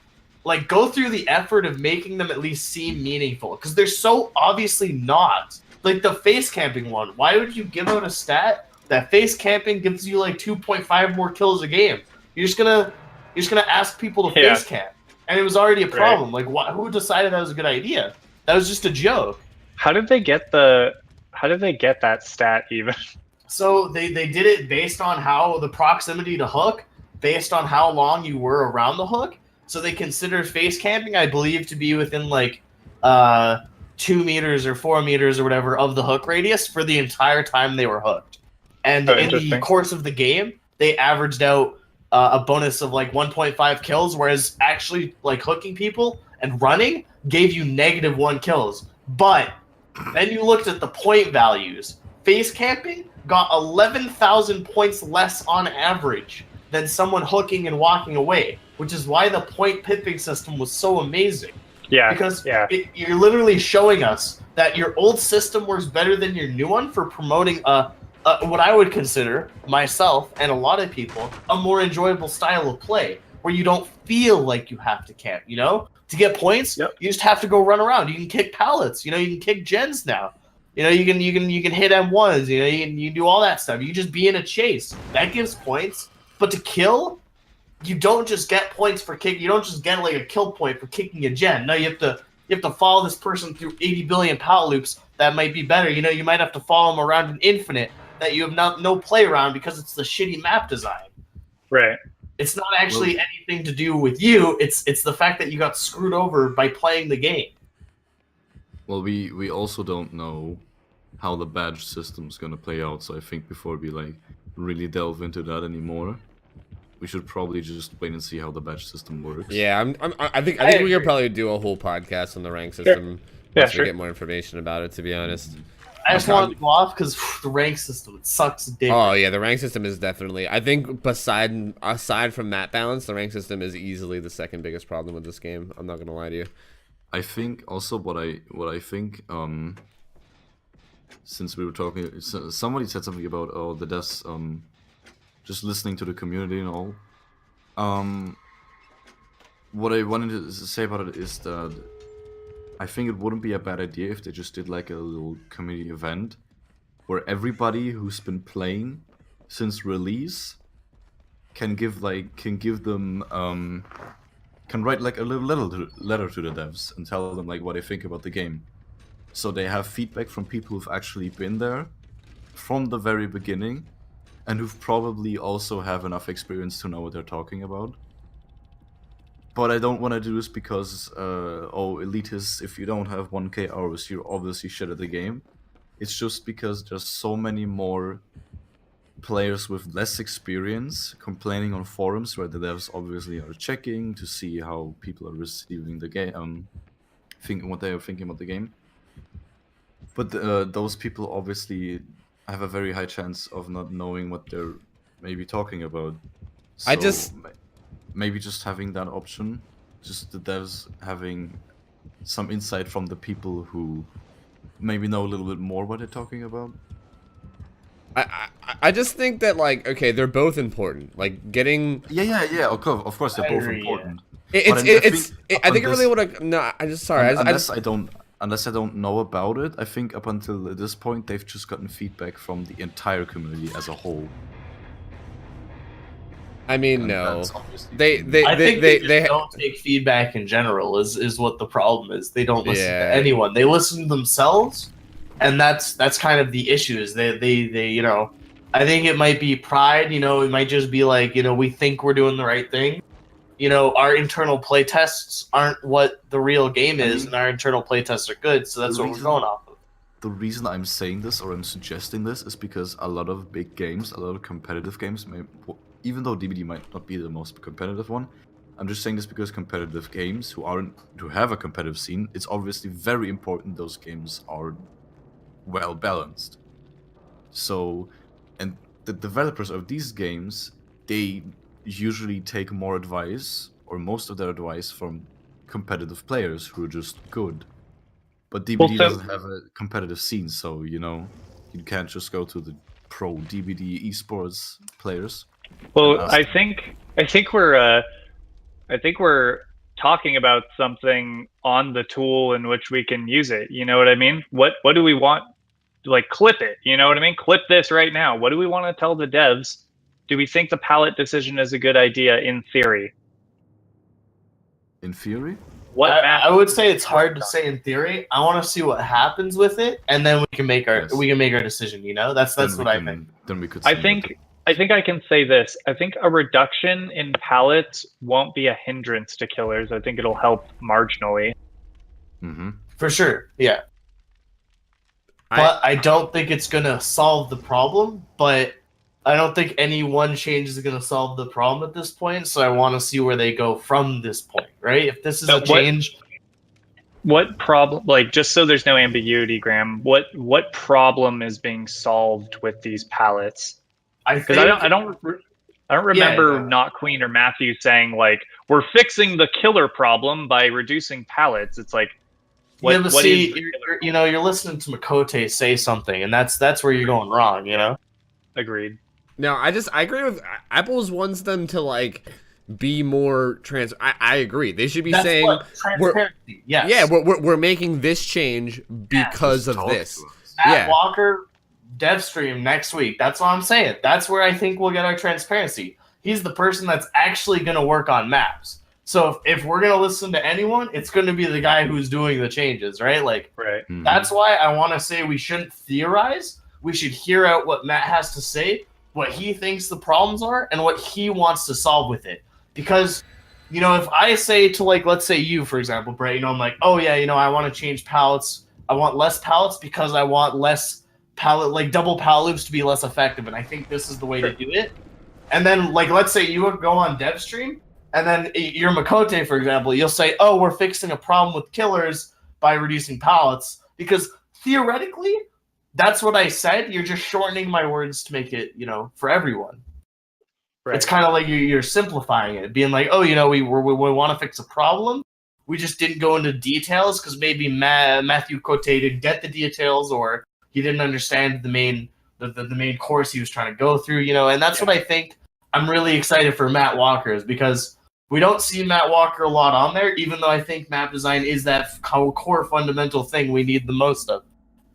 like go through the effort of making them at least seem meaningful, because they're so obviously not. Like the face camping one. Why would you give out a stat that face camping gives you like 2.5 more kills a game? You're just gonna ask people to Yeah. face camp, and it was already a problem. Like, who decided that was a good idea? That was just a joke. How did they get that stat even? So they did it based on how the proximity to hook, based on how long you were around the hook. So they considered face camping, I believe, to be within like 2 meters or 4 meters or whatever of the hook radius for the entire time they were hooked. And in the Interesting. course of the game, they averaged out a bonus of like 1.5 kills, whereas actually like hooking people and running gave you -1 kills. But then you looked at the point values. Face camping got 11,000 points less on average than someone hooking and walking away, which is why the point pipping system was so amazing. Yeah. Because yeah. you're literally showing us that your old system works better than your new one for promoting what I would consider, myself and a lot of people, a more enjoyable style of play, where you don't feel like you have to camp, you know? To get points, Yep. you just have to go run around. You can kick pallets, you know, you can kick gens now. You know, you can hit M1s, you know, you can do all that stuff. You just be in a chase. That gives points. But to kill, you don't just get points for kick. You don't just get like a kill point for kicking a gen. No, you have to follow this person through 80 billion pallet loops. That might be better. You know, you might have to follow them around an infinite that you have no play around because it's the shitty map design. Right. It's not actually anything to do with you. It's the fact that you got screwed over by playing the game. Well, we also don't know how the badge system's gonna play out, so I think before we like really delve into that anymore, we should probably just wait and see how the badge system works. Yeah, I think we agree. could probably do a whole podcast on the rank system Yeah, once we sure. get more information about it. To be honest. I just wanted to go off because the rank system, it sucks dick. Oh yeah, the rank system is definitely. I think aside from map balance, the rank system is easily the second biggest problem with this game. I'm not gonna lie to you. I think also what I think since we were talking, somebody said something about the devs just listening to the community and all. What I wanted to say about it is that I think it wouldn't be a bad idea if they just did like a little community event where everybody who's been playing since release can write like a little letter to the devs and tell them like what they think about the game. So they have feedback from people who've actually been there from the very beginning and who've probably also have enough experience to know what they're talking about. But I don't want to do this because, elitists, if you don't have 1k hours, you're obviously shit at the game. It's just because there's so many more players with less experience complaining on forums where the devs obviously are checking to see how people are receiving the game, what they are thinking about the game. But those people obviously have a very high chance of not knowing what they're maybe talking about. So maybe just having that option, just the devs having some insight from the people who maybe know a little bit more what they're talking about. I just think that like okay, they're both important. Like getting Yeah. Of course, they're both agree, important. I think it really would have no. I just sorry. Unless I don't know about it, I think up until this point they've just gotten feedback from the entire community as a whole. I mean, And no. that's obviously- I think they don't take feedback in general is what the problem is. They don't listen Yeah. to anyone. They listen to themselves, and that's kind of the issue. Is they you know, I think it might be pride. You know, it might just be like, you know, we think we're doing the right thing. You know, our internal playtests aren't what the real game is, and our internal playtests are good, so that's what we're going off of. The reason I'm saying this or I'm suggesting this is because a lot of big games, a lot of competitive games, even though DbD might not be the most competitive one, I'm just saying this because competitive games who have a competitive scene, it's obviously very important those games are well balanced. So, and the developers of these games, they usually take more advice, or most of their advice, from competitive players who are just good. But DbD Well, so- doesn't have a competitive scene, so you can't just go to the pro DbD esports players. Well, and ask I them. think we're talking about something on the tool in which we can use it. You know what I mean? What do we want? Like, clip it. You know what I mean? Clip this right now. What do we want to tell the devs? Do we think the palette decision is a good idea in theory? In theory, I would say it's hard to say in theory. I want to see what happens with it, and then we can make our decision. You know, that's what I think. Then we could. I think I can say this. I think a reduction in pallets won't be a hindrance to killers. I think it'll help marginally. Mm-hmm. For sure, yeah. But I don't think it's gonna solve the problem. But I don't think any one change is gonna solve the problem at this point. So I want to see where they go from this point, right? If this is a change, what problem? Like, just so there's no ambiguity, Graham. What problem is being solved with these pallets? Because I don't remember Not Queen or Matthew saying like we're fixing the killer problem by reducing pallets. It's like. You're listening to Makote say something, and that's where you're going wrong, you know? Agreed. No, I agree with Apple's wants them to like be more I agree. They should be saying transparency. We're making this change because of this. Matt Walker, dev stream next week. That's what I'm saying. That's where I think we'll get our transparency. He's the person that's actually going to work on maps. So if we're going to listen to anyone, it's going to be the guy who's doing the changes, right? Like, That's why I want to say we shouldn't theorize. We should hear out what Matt has to say, what he thinks the problems are, and what he wants to solve with it. Because, if I say to, like, let's say you, for example, Brett, I'm like, oh, yeah, I want to change pallets. I want less pallets because I want less pallet, like, double pallet loops to be less effective, and I think this is the way to do it. And then, like, let's say you would go on dev stream, and then you're Makote, for example, you'll say, oh, we're fixing a problem with killers by reducing pallets. Because theoretically, that's what I said. You're just shortening my words to make it, for everyone. Right. It's kind of like you're simplifying it, being like, oh, we want to fix a problem. We just didn't go into details because maybe Matthew Cote didn't get the details, or he didn't understand the main course he was trying to go through, and that's what I think I'm really excited for Matt Walker is because we don't see Matt Walker a lot on there, even though I think map design is that core fundamental thing we need the most of.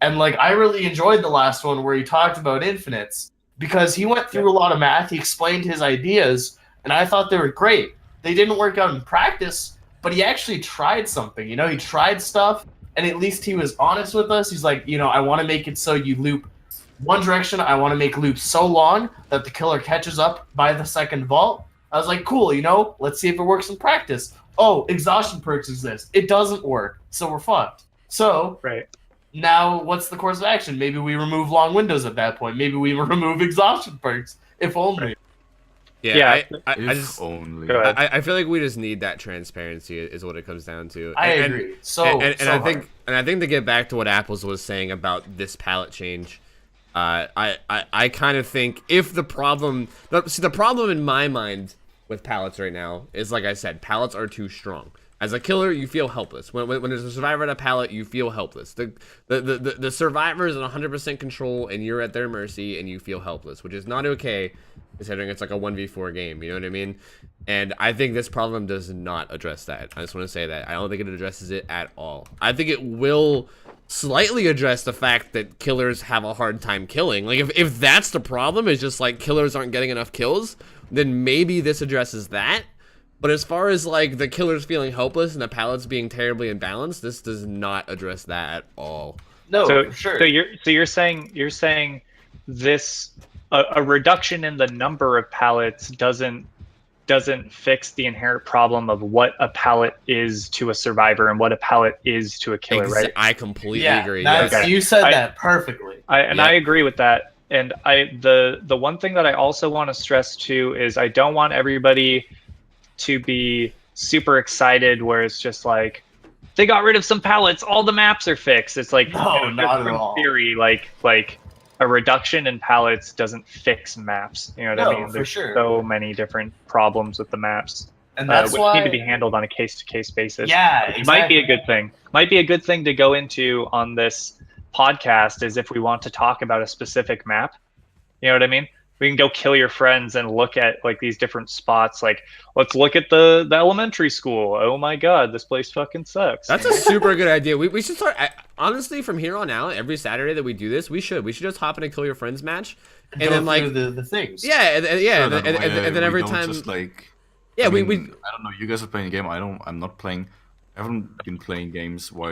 And like I really enjoyed the last one where he talked about infinites because he went through a lot of math, he explained his ideas, and I thought they were great. They didn't work out in practice, but he actually tried something, he tried stuff, and at least he was honest with us. He's like, I want to make it so you loop one direction. I want to make loops so long that the killer catches up by the second vault. I was like, cool, let's see if it works in practice. Oh, exhaustion perks exist. It doesn't work, so we're fucked. So, now what's the course of action? Maybe we remove long windows at that point. Maybe we remove exhaustion perks, if only. I feel like we just need that transparency is what it comes down to. I agree. I think to get back to what Apples was saying about this palette change, I kind of think if the problem in my mind with pallets right now is, like I said, pallets are too strong. As a killer, you feel helpless. When there's a survivor at a pallet, you feel helpless. The survivor is in 100% control, and you're at their mercy, and you feel helpless, which is not okay, considering it's like a 1v4 game. You know what I mean? And I think this problem does not address that. I just want to say that. I don't think it addresses it at all. I think it will slightly address the fact that killers have a hard time killing. Like, if that's the problem, is just like killers aren't getting enough kills, then maybe this addresses that. But as far as like the killers feeling hopeless and the pallets being terribly imbalanced, this does not address that at all. No, so, sure. So you're saying this a reduction in the number of pallets doesn't fix the inherent problem of what a pallet is to a survivor and what a pallet is to a killer, right? I completely agree. You said that perfectly. I agree with that. And the one thing that I also want to stress too is I don't want everybody to be super excited where it's just like they got rid of some pallets, all the maps are fixed. It's like No, not at from all. theory, like a reduction in pallets doesn't fix maps. You know what I mean? For There's sure. so many different problems with the maps. And that's which why need to be handled on a case-to-case basis. Yeah, It exactly. might be a good thing. Might be a good thing to go into on this podcast is if we want to talk about a specific map. You know what I mean? We can go kill your friends and look at like these different spots. Like, let's look at the elementary school. Oh my god, this place fucking sucks. That's a super good idea. We should start, honestly, from here on out, every Saturday that we do this, we should just hop in a Kill Your Friends match. And Go then, like, through the things. yeah, and So then every don't time, just, like, yeah, I mean, we I don't know. You guys are playing a game. I'm not playing. I haven't been playing games while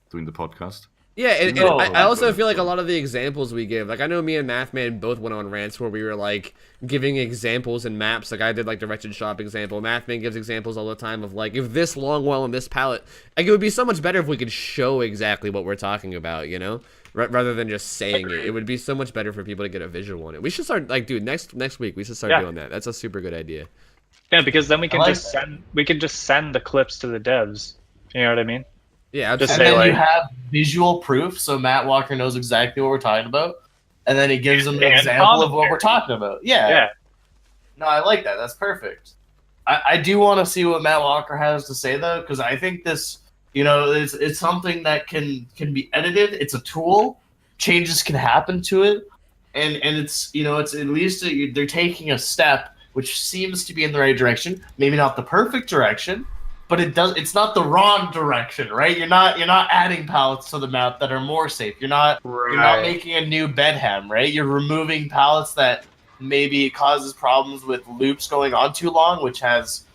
doing the podcast. yeah, and No, I also that's feel like a fun. lot of the examples we give, like I know me and Mathman both went on rants where we were like giving examples and maps. Like I did like the Wretched Shop example. Mathman gives examples all the time of like if this long well in this pallet, like it would be so much better if we could show exactly what we're talking about, you know, rather than just saying it. It would be so much better for people to get a visual on it. We should start like, dude, next week we should start doing that. That's a super good idea. Yeah, because then we can I like just send the clips to the devs. You know what I mean? Yeah, Just And say, then like- you have visual proof, so Matt Walker knows exactly what we're talking about, and then he gives them an And example of what commentary. we're talking about. Yeah. Yeah. No, I like that. That's perfect. I do want to see what Matt Walker has to say though, because I think this, you know, it's something that can be edited. It's a tool. Changes can happen to it, and it's, you know, it's at least they're taking a step which seems to be in the right direction. Maybe not the perfect direction, but it's not the wrong direction, right? You're not adding pallets to the map that are more safe. You're not making a new bedham, right? You're removing pallets that maybe causes problems with loops going on too long, which has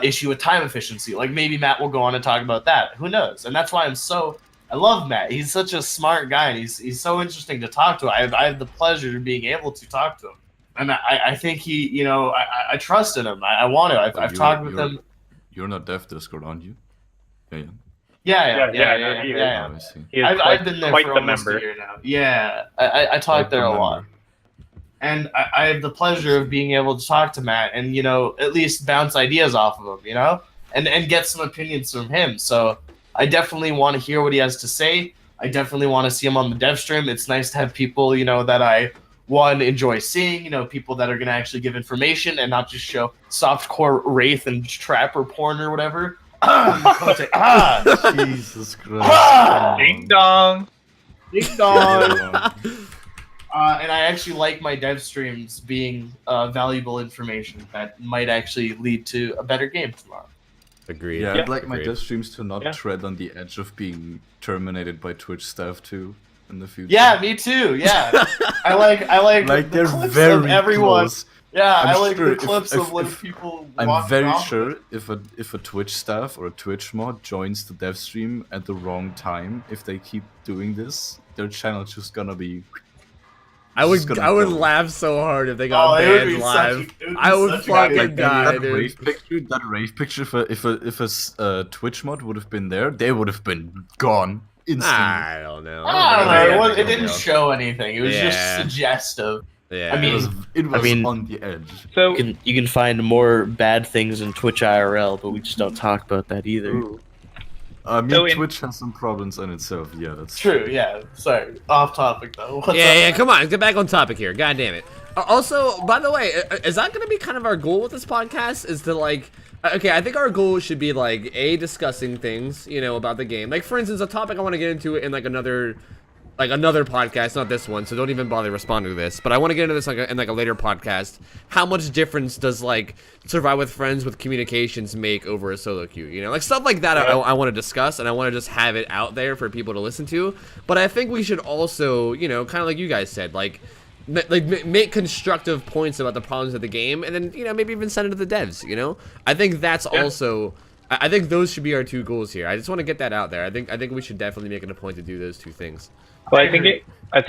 issue with time efficiency. Like maybe Matt will go on and talk about that. Who knows? And that's why I love Matt. He's such a smart guy, and he's so interesting to talk to. I have the pleasure of being able to talk to him. And I think he, you know, I trust in him. I want to. I've talked with him. You're not Dev Discord, aren't you? Yeah. Yeah. Oh, I see. He is I've been there quite for the almost member. a year now. Yeah, I talk there a lot. And I have the pleasure of being able to talk to Matt and, you know, at least bounce ideas off of him, you know, and get some opinions from him. So I definitely want to hear what he has to say. I definitely want to see him on the dev stream. It's nice to have people, you know, that I, one, enjoy seeing, you know, people that are going to actually give information and not just show softcore wraith and trapper porn or whatever. Jesus Christ. Ding dong. Ding dong. And I actually like my dev streams being valuable information that might actually lead to a better game tomorrow. Agreed. Yeah, Yeah. I'd like my Agreed. dev streams to not Yeah. tread on the edge of being terminated by Twitch staff too in the future. Yeah, me too. Yeah, I like Like the they're clips very of everyone. close. Yeah, I'm I like sure the if- clips if- of when if- people. I'm walk very around. sure if a Twitch staff or a Twitch mod joins the dev stream at the wrong time, if they keep doing this, their channel's just gonna be. I just would gonna go. laugh so hard if they got Oh, it would banned be live. such a- it would be I would such a fucking goddamn die, that dude. rave picture. If a Twitch mod would have been there, they would have been gone instantly. I don't know. I don't know. think It, I it think didn't I'll show anything. It was Yeah. just suggestive. Yeah. I mean, it was mean- on the edge. So You can find more bad things in Twitch IRL, but we just don't talk about that either. ooh. I mean, So in- Twitch has some problems in itself. Yeah, that's True. Yeah. Sorry. Off topic though. What's yeah, up? come on, get back on topic here. God damn it. Also, by the way, is that going to be kind of our goal with this podcast? Is to like, okay, I think our goal should be like discussing things, you know, about the game. Like for instance, a topic I want to get into in like another podcast, not this one. So don't even bother responding to this. But I want to get into this in like a later podcast. How much difference does like survive with friends with communications make over a solo queue? You know, like stuff like that. I want to discuss, and I want to just have it out there for people to listen to. But I think we should also, you know, kind of like you guys said, like make constructive points about the problems of the game, and then, you know, maybe even send it to the devs, you know. I think that's also, I think those should be our two goals here. I just want to get that out there. I think we should definitely make it a point to do those two things. Well, I think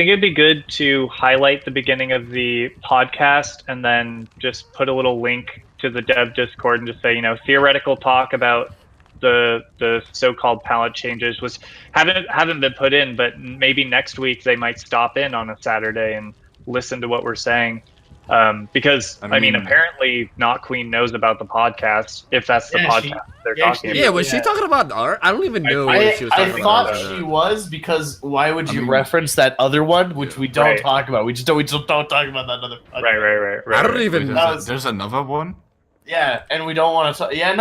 it'd be good to highlight the beginning of the podcast and then just put a little link to the dev Discord and just say, you know, theoretical talk about the so-called palette changes haven't been put in, but maybe next week they might stop in on a Saturday and listen to what we're saying. Because I mean, apparently, Not Queen knows about the podcast. If that's the podcast they're talking about. Yeah, was she talking about art? I don't even know what she was talking I about. thought she was, because why would you reference that other one, which we don't talk about? We just don't talk about that other. Right. I don't even. There's another one. Yeah, and we don't want to talk. Yeah,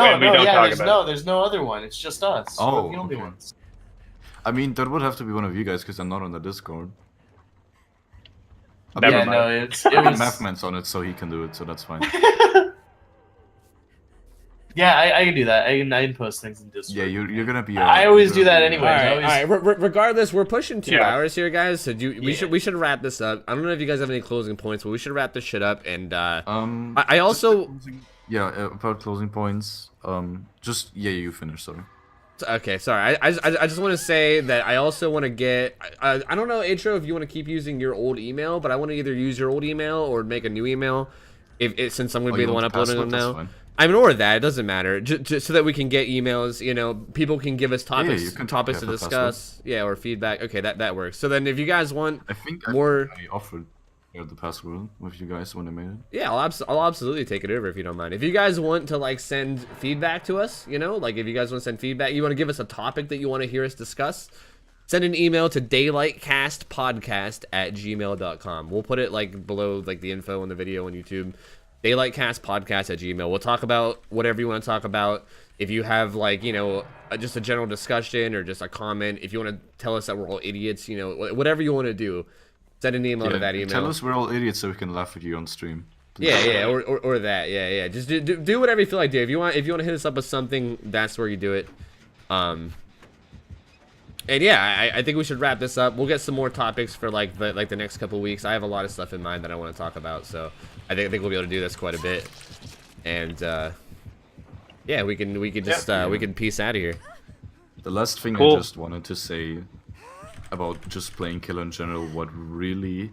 there's no other one. It's just us. Oh, we're the only ones. I mean, that would have to be one of you guys because I'm not on the Discord. Never Yeah, mind. no, it was. Mathman's on it, so he can do it, so that's fine. Yeah, I can do that. I can post things in Discord. Yeah, you're gonna be. I always do that anyway. All right. Regardless, we're pushing 2 hours here, guys. So we should wrap this up. I don't know if you guys have any closing points, but we should wrap this shit up. And I also. About closing points. You finish. Sorry. Okay, sorry. I just want to say that I also want to get. I don't know, Atro, if you want to keep using your old email, but I want to either use your old email or make a new email. Since I'm going to be the one uploading them now. I mean, or that, it doesn't matter. Just so that we can get emails, people can give us topics to discuss. Yeah, or feedback. Okay, that works. So then if you guys want I think more... I offered the password with you guys when I made it. Yeah, I'll absolutely take it over if you don't mind. If you guys want to, send feedback to us, if you guys want to send feedback, you want to give us a topic that you want to hear us discuss, send an email to daylightcastpodcast@gmail.com. We'll put it, below, the info on the video on YouTube. Daylightcastpodcast@gmail. We'll talk about whatever you want to talk about. If you have just a general discussion or just a comment, if you want to tell us that we're all idiots, whatever you want to do, send an email to that email. Tell us we're all idiots so we can laugh at you on stream. Please. Yeah, or that. Yeah. Just do whatever you feel like do. If you want to hit us up with something, that's where you do it. And yeah, I think we should wrap this up. We'll get some more topics for the next couple weeks. I have a lot of stuff in mind that I want to talk about, so I think we'll be able to do this quite a bit. And yeah, we can just we can peace out of here. The last thing I just wanted to say about just playing killer in general, what really,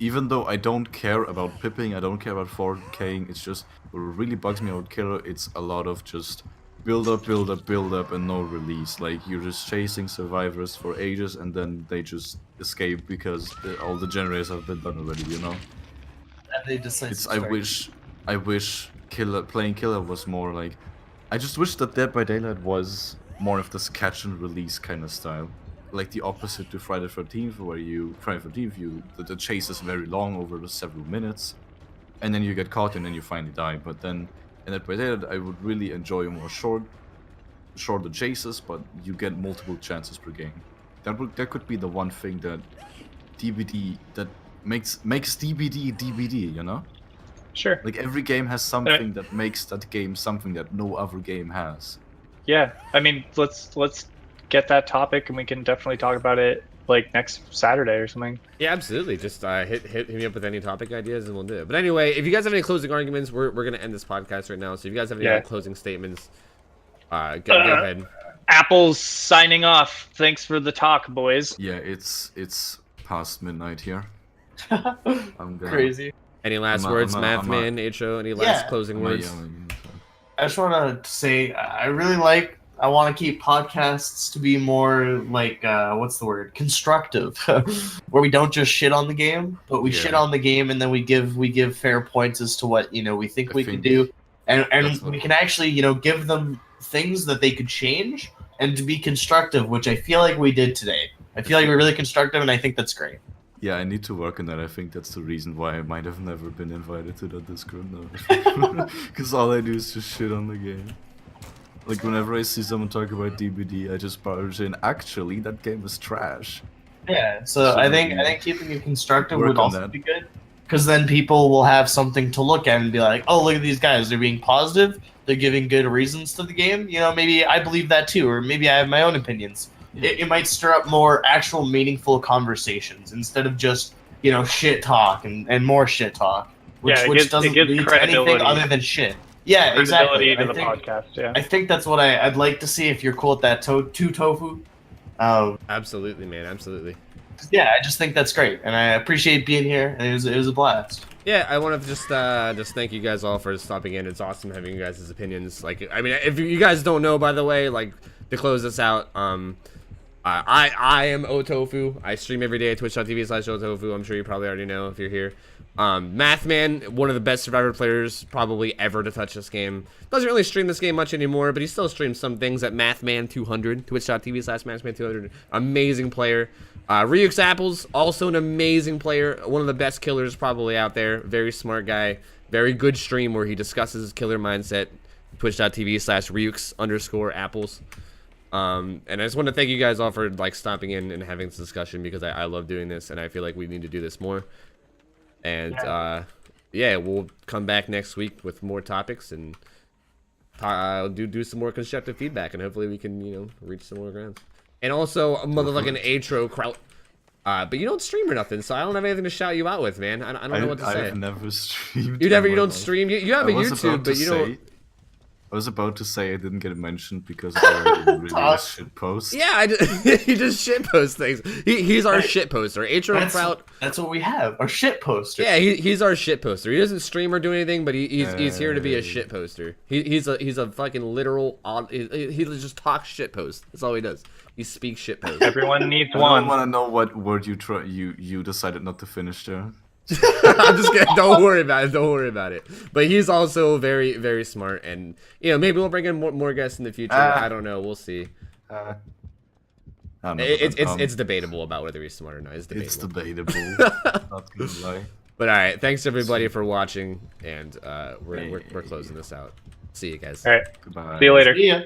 even though I don't care about pipping, I don't care about 4King, it's just what really bugs me about killer. It's a lot of just build up, and no release. You're just chasing survivors for ages, and then they just escape because all the generators have been done already. And they decide. I wish playing killer was more like. I just wish that Dead by Daylight was more of this catch and release kind of style. Like the opposite to Friday the 13th, where the chase is very long over several minutes, and then you get caught and then you finally die. But then in Dead by Daylight, I would really enjoy more shorter chases, but you get multiple chances per game. That could be the one thing that DbD that makes DbD. Sure. Every game has something that makes that game something that no other game has. Yeah, I mean, let's get that topic and we can definitely talk about it next Saturday or something. Yeah, absolutely. Just hit me up with any topic ideas and we'll do it. But anyway, if you guys have any closing arguments, we're gonna end this podcast right now. So if you guys have any closing statements, go ahead. Apple's signing off. Thanks for the talk, boys. Yeah, it's past midnight here. Crazy. Any last words, Mathman, H.O., any last closing words? I just want to say I want to keep podcasts to be more what's the word? Constructive, where we don't just shit on the game, but we shit on the game and then we give fair points as to what we think we can do, and we can actually give them things that they could change and to be constructive, which I feel like we did today. I feel like we're really constructive, and I think that's great. Yeah, I need to work on that. I think that's the reason why I might have never been invited to that Discord now. Because all I do is just shit on the game. Whenever I see someone talk about DbD, I just barge in, actually, that game is trash. Yeah, so I think keeping it constructive would also be good. Because then people will have something to look at and be like, oh, look at these guys. They're being positive. They're giving good reasons to the game. Maybe I believe that too, or maybe I have my own opinions. It might stir up more actual meaningful conversations instead of just, shit talk and more shit talk, which doesn't lead to anything other than shit. Yeah, exactly. To the podcast, yeah. I think that's what I'd like to see if you're cool with that OhTofu. Absolutely, man. Absolutely. Yeah, I just think that's great, and I appreciate being here. And it was a blast. Yeah, I want to just thank you guys all for stopping in. It's awesome having you guys' opinions. If you guys don't know, by the way, to close this out, I am OhTofu. I stream every day at twitch.tv/OhTofu. I'm sure you probably already know if you're here. Mathman, one of the best Survivor players probably ever to touch this game. Doesn't really stream this game much anymore, but he still streams some things at Mathman200, twitch.tv/Mathman200. Amazing player. Ryuk's Apples, also an amazing player. One of the best killers probably out there. Very smart guy. Very good stream where he discusses his killer mindset. Twitch.tv/Ryuk's_apples. And I just want to thank you guys all for like stopping in and having this discussion because I love doing this and I feel like we need to do this more. And yeah, we'll come back next week with more topics and do some more constructive feedback and hopefully we can, you know, reach some more grounds. And also a motherfucking Atro Kraut. But you don't stream or nothing, so I don't have anything to shout you out with, man. I don't know what to say. I've never streamed. You don't stream. You have a YouTube, but you don't. I was about to say I didn't get it mentioned because I already really shit post. Yeah, he just shit post things. He's our shit poster. Atro Kraut. That's what we have. Our shit poster. Yeah, he's our shit poster. He doesn't stream or do anything, but he's here to be a shit poster. He's a fucking literal. He just talks shit post. That's all he does. He speaks shit post. Everyone needs I one. want to know what word you decided not to finish there. I'm just kidding. Don't worry about it. Don't worry about it. But he's also very, very smart, and you know maybe we'll bring in more guests in the future. I don't know. We'll see. I don't know, It's debatable about whether he's smart or not. It's debatable. It's debatable. Not gonna lie. But all right, thanks everybody for watching, and we're closing this out. See you guys. All right. Goodbye. See you later. Yeah.